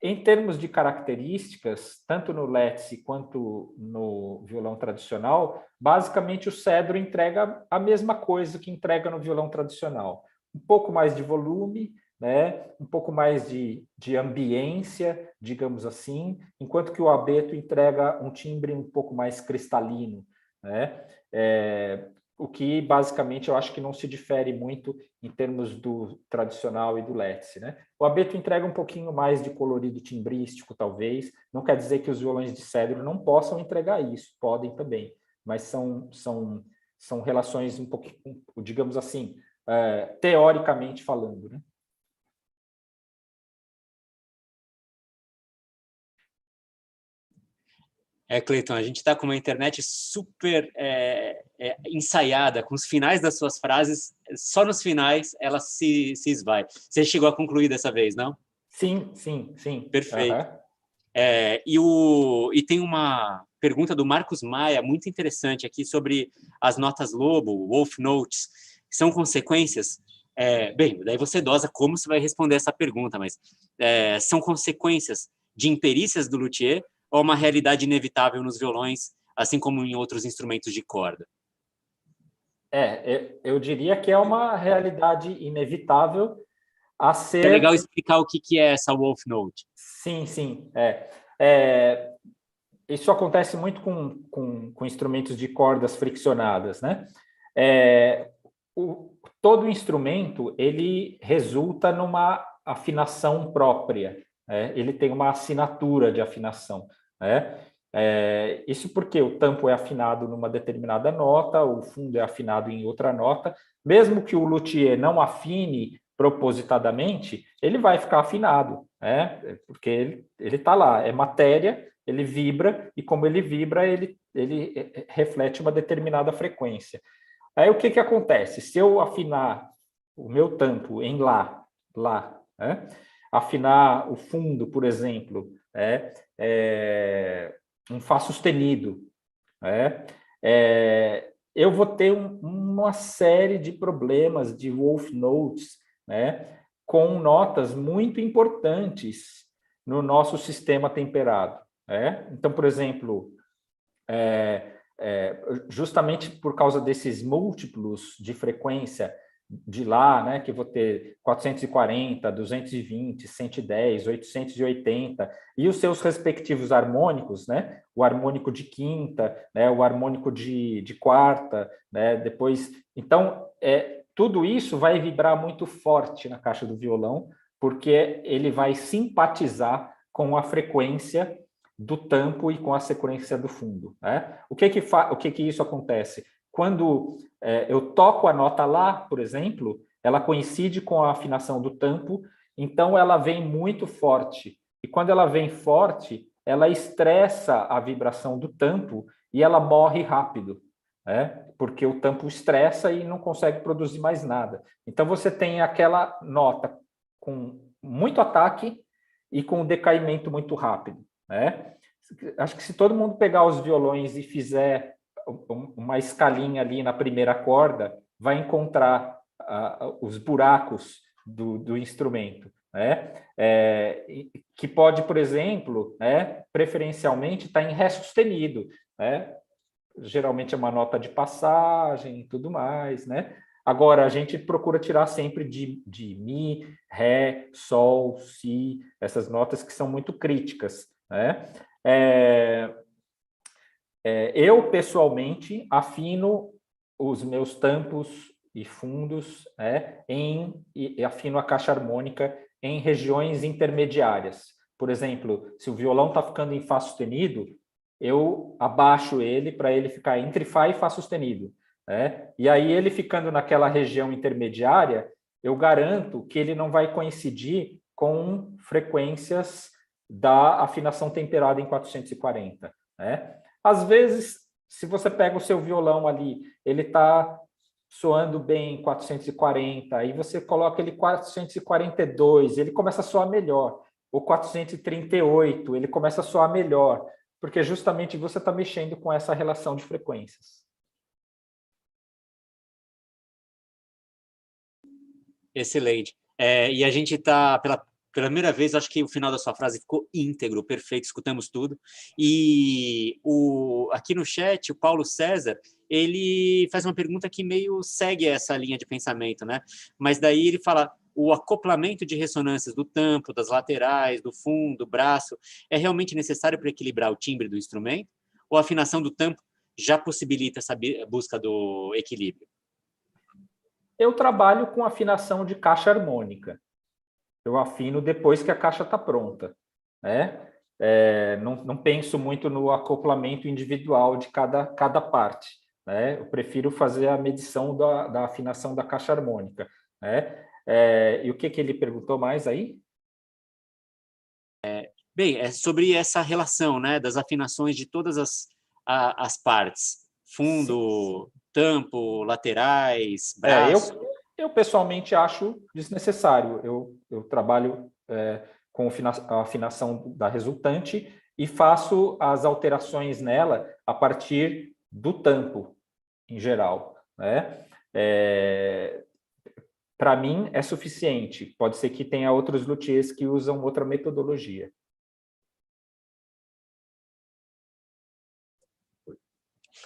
Em termos de características, tanto no Let's quanto no violão tradicional, basicamente o cedro entrega a mesma coisa que entrega no violão tradicional. Um pouco mais de volume, né? Um pouco mais de ambiência, digamos assim, enquanto que o abeto entrega um timbre um pouco mais cristalino, né? O que basicamente eu acho que não se difere muito em termos do tradicional e do Let's, né? O abeto entrega um pouquinho mais de colorido timbrístico, talvez. Não quer dizer que os violões de cedro não possam entregar isso, podem também, mas são relações um pouquinho, digamos assim, teoricamente falando, né? Cleiton, a gente está com uma internet super ensaiada, com os finais das suas frases, só nos finais ela se esvai. Você chegou a concluir dessa vez, não? Sim. Perfeito. Uhum. E tem uma pergunta do Marcos Maia, muito interessante aqui, sobre as notas Lobo, Wolf Notes. São consequências? Bem, daí você dosa como você vai responder essa pergunta, mas são consequências de imperícias do luthier ou uma realidade inevitável nos violões, assim como em outros instrumentos de corda? Eu diria que é uma realidade inevitável a É legal ser... explicar o que é essa Wolf Note. Sim. Isso acontece muito com instrumentos de cordas friccionadas, né? Todo instrumento, ele resulta numa afinação própria, né? Ele tem uma assinatura de afinação, né? Isso porque o tampo é afinado numa determinada nota, o fundo é afinado em outra nota. Mesmo que o luthier não afine propositadamente, ele vai ficar afinado, né? Porque ele está lá, é matéria, ele vibra, e como ele vibra, ele reflete uma determinada frequência. Aí o que acontece? Se eu afinar o meu tampo em Lá, né? Afinar o fundo, por exemplo, um Fá sustenido, né? Eu vou ter uma série de problemas de Wolf Notes, né? Com notas muito importantes no nosso sistema temperado. Então, por exemplo, justamente por causa desses múltiplos de frequência de lá, né, que eu vou ter 440, 220, 110, 880, e os seus respectivos harmônicos, né, o harmônico de quinta, né, o harmônico de quarta, né, depois... Então, tudo isso vai vibrar muito forte na caixa do violão, porque ele vai simpatizar com a frequência do tampo e com a sequência do fundo, né? O que isso acontece? Quando eu toco a nota lá, por exemplo, ela coincide com a afinação do tampo, então ela vem muito forte. E quando ela vem forte, ela estressa a vibração do tampo e ela morre rápido, né? Porque o tampo estressa e não consegue produzir mais nada. Então você tem aquela nota com muito ataque e com um decaimento muito rápido, né? Acho que se todo mundo pegar os violões e fizer uma escalinha ali na primeira corda, vai encontrar os buracos do instrumento, né? Que pode, por exemplo, né, preferencialmente estar em Ré sustenido, né? Geralmente é uma nota de passagem e tudo mais, né? Agora, a gente procura tirar sempre de Mi, Ré, Sol, Si, essas notas que são muito críticas, né? Eu, pessoalmente, afino os meus tampos e fundos, né, e afino a caixa harmônica em regiões intermediárias. Por exemplo, se o violão está ficando em Fá sustenido, eu abaixo ele para ele ficar entre Fá e Fá sustenido, né? E aí, ele ficando naquela região intermediária, eu garanto que ele não vai coincidir com frequências da afinação temperada em 440, né? Às vezes, se você pega o seu violão ali, ele está soando bem em 440, aí você coloca ele 442, ele começa a soar melhor. Ou 438, ele começa a soar melhor, porque justamente você está mexendo com essa relação de frequências. Excelente. E a gente está, pela primeira vez, acho que o final da sua frase ficou íntegro, perfeito, escutamos tudo. E aqui no chat, o Paulo César, ele faz uma pergunta que meio segue essa linha de pensamento, né? Mas daí ele fala, o acoplamento de ressonâncias do tampo, das laterais, do fundo, do braço, é realmente necessário para equilibrar o timbre do instrumento? Ou a afinação do tampo já possibilita essa busca do equilíbrio? Eu trabalho com afinação de caixa harmônica. Eu afino depois que a caixa está pronta, né? Não penso muito no acoplamento individual de cada parte, né? Eu prefiro fazer a medição da afinação da caixa harmônica, né? E o que ele perguntou mais aí? Bem, é sobre essa relação, né, das afinações de todas as partes, fundo, tampo, laterais, braço. Eu pessoalmente acho desnecessário. Eu trabalho com a afinação da resultante e faço as alterações nela a partir do tampo, em geral, né? Para mim, é suficiente. Pode ser que tenha outros luthiers que usam outra metodologia.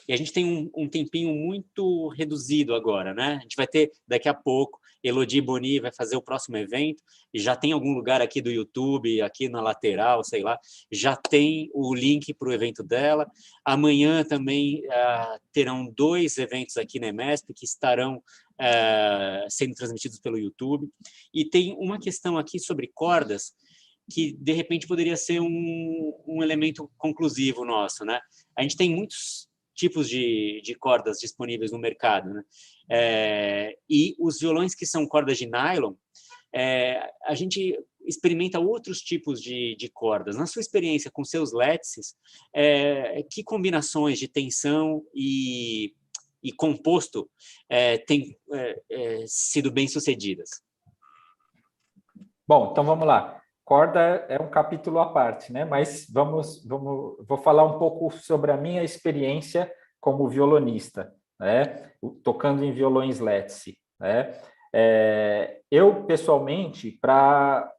E a gente tem um tempinho muito reduzido agora, né? A gente vai ter, daqui a pouco, Elodie Boni vai fazer o próximo evento, e já tem algum lugar aqui do YouTube, aqui na lateral, sei lá, já tem o link para o evento dela. Amanhã também terão 2 eventos aqui na EMESP que estarão sendo transmitidos pelo YouTube. E tem uma questão aqui sobre cordas, que, de repente, poderia ser um elemento conclusivo nosso, né? A gente tem muitos tipos de cordas disponíveis no mercado, né? E os violões que são cordas de nylon, a gente experimenta outros tipos de cordas. Na sua experiência com seus Let's, que combinações de tensão e composto têm sido bem-sucedidas? Bom, então vamos lá. Corda é um capítulo à parte, né? Mas vou falar um pouco sobre a minha experiência como violonista, né? Tocando em violões Let's, né? Eu, pessoalmente, para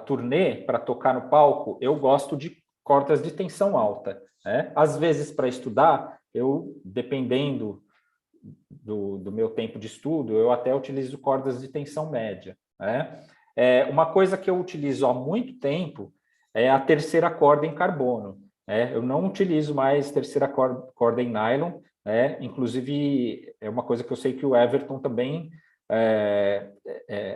turnê, para tocar no palco, eu gosto de cordas de tensão alta, né? Às vezes, para estudar, eu, dependendo do meu tempo de estudo, eu até utilizo cordas de tensão média, né? Uma coisa que eu utilizo há muito tempo é a terceira corda em carbono, né? Eu não utilizo mais terceira corda em nylon, né? Inclusive, é uma coisa que eu sei que o Everton também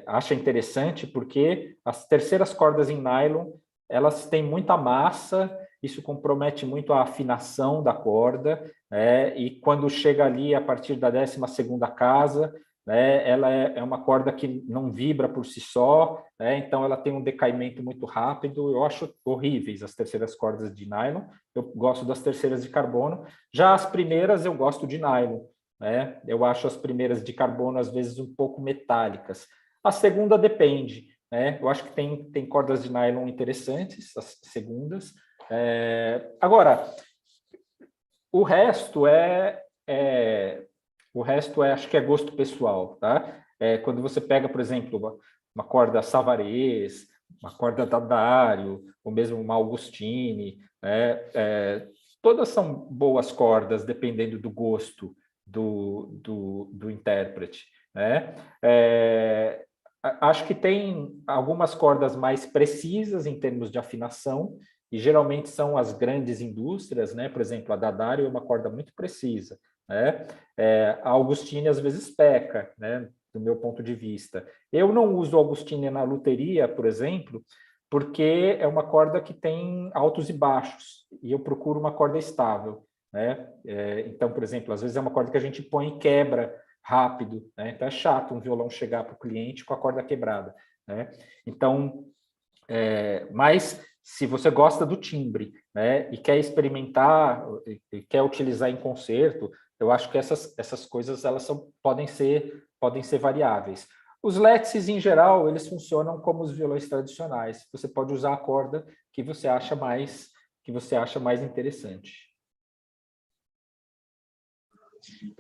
acha interessante, porque as terceiras cordas em nylon, elas têm muita massa, isso compromete muito a afinação da corda, né? E quando chega ali a partir da 12ª casa, né, ela é uma corda que não vibra por si só, né? Então ela tem um decaimento muito rápido. Eu acho horríveis as terceiras cordas de nylon, eu gosto das terceiras de carbono. Já as primeiras eu gosto de nylon, né? Eu acho as primeiras de carbono às vezes um pouco metálicas. A segunda depende, né? Eu acho que tem cordas de nylon interessantes, as segundas. Agora, o resto acho que é gosto pessoal, tá? Quando você pega, por exemplo, uma corda Savarez, uma corda D'Addario, ou mesmo uma Augustine, né? Todas são boas cordas, dependendo do gosto do intérprete, né? Acho que tem algumas cordas mais precisas em termos de afinação, e geralmente são as grandes indústrias, né? Por exemplo, a D'Addario é uma corda muito precisa, né? A Augustine às vezes peca, né? Do meu ponto de vista. Eu não uso Augustine na luteria, por exemplo, porque é uma corda que tem altos e baixos, e eu procuro uma corda estável, né? Então, por exemplo, às vezes é uma corda que a gente põe e quebra rápido, né? Então é chato um violão chegar para o cliente com a corda quebrada, né? Então, mas se você gosta do timbre, né, e quer experimentar, e quer utilizar em concerto, eu acho que essas coisas elas podem ser variáveis. Os Let's, em geral, eles funcionam como os violões tradicionais. Você pode usar a corda que você acha mais interessante.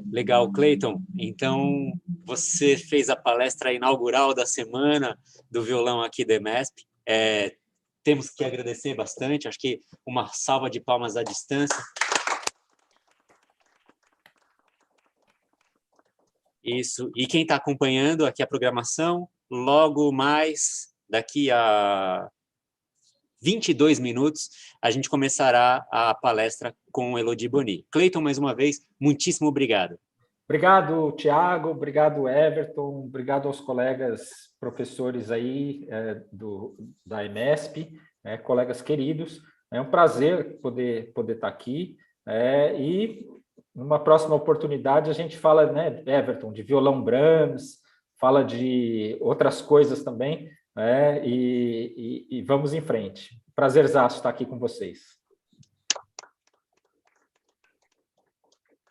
Legal, Clayton. Então, você fez a palestra inaugural da semana do violão aqui da EMESP. Temos que agradecer bastante, acho que uma salva de palmas à distância. Isso. E quem está acompanhando aqui a programação, logo mais, daqui a 22 minutos, a gente começará a palestra com Elodie Boni. Clayton, mais uma vez, muitíssimo obrigado. Obrigado, Tiago, obrigado, Everton, obrigado aos colegas professores aí da EMESP, colegas queridos. É um prazer poder estar aqui, e numa próxima oportunidade a gente fala, né, Everton, de violão Brahms, fala de outras coisas também, e vamos em frente. Prazerzaço estar aqui com vocês.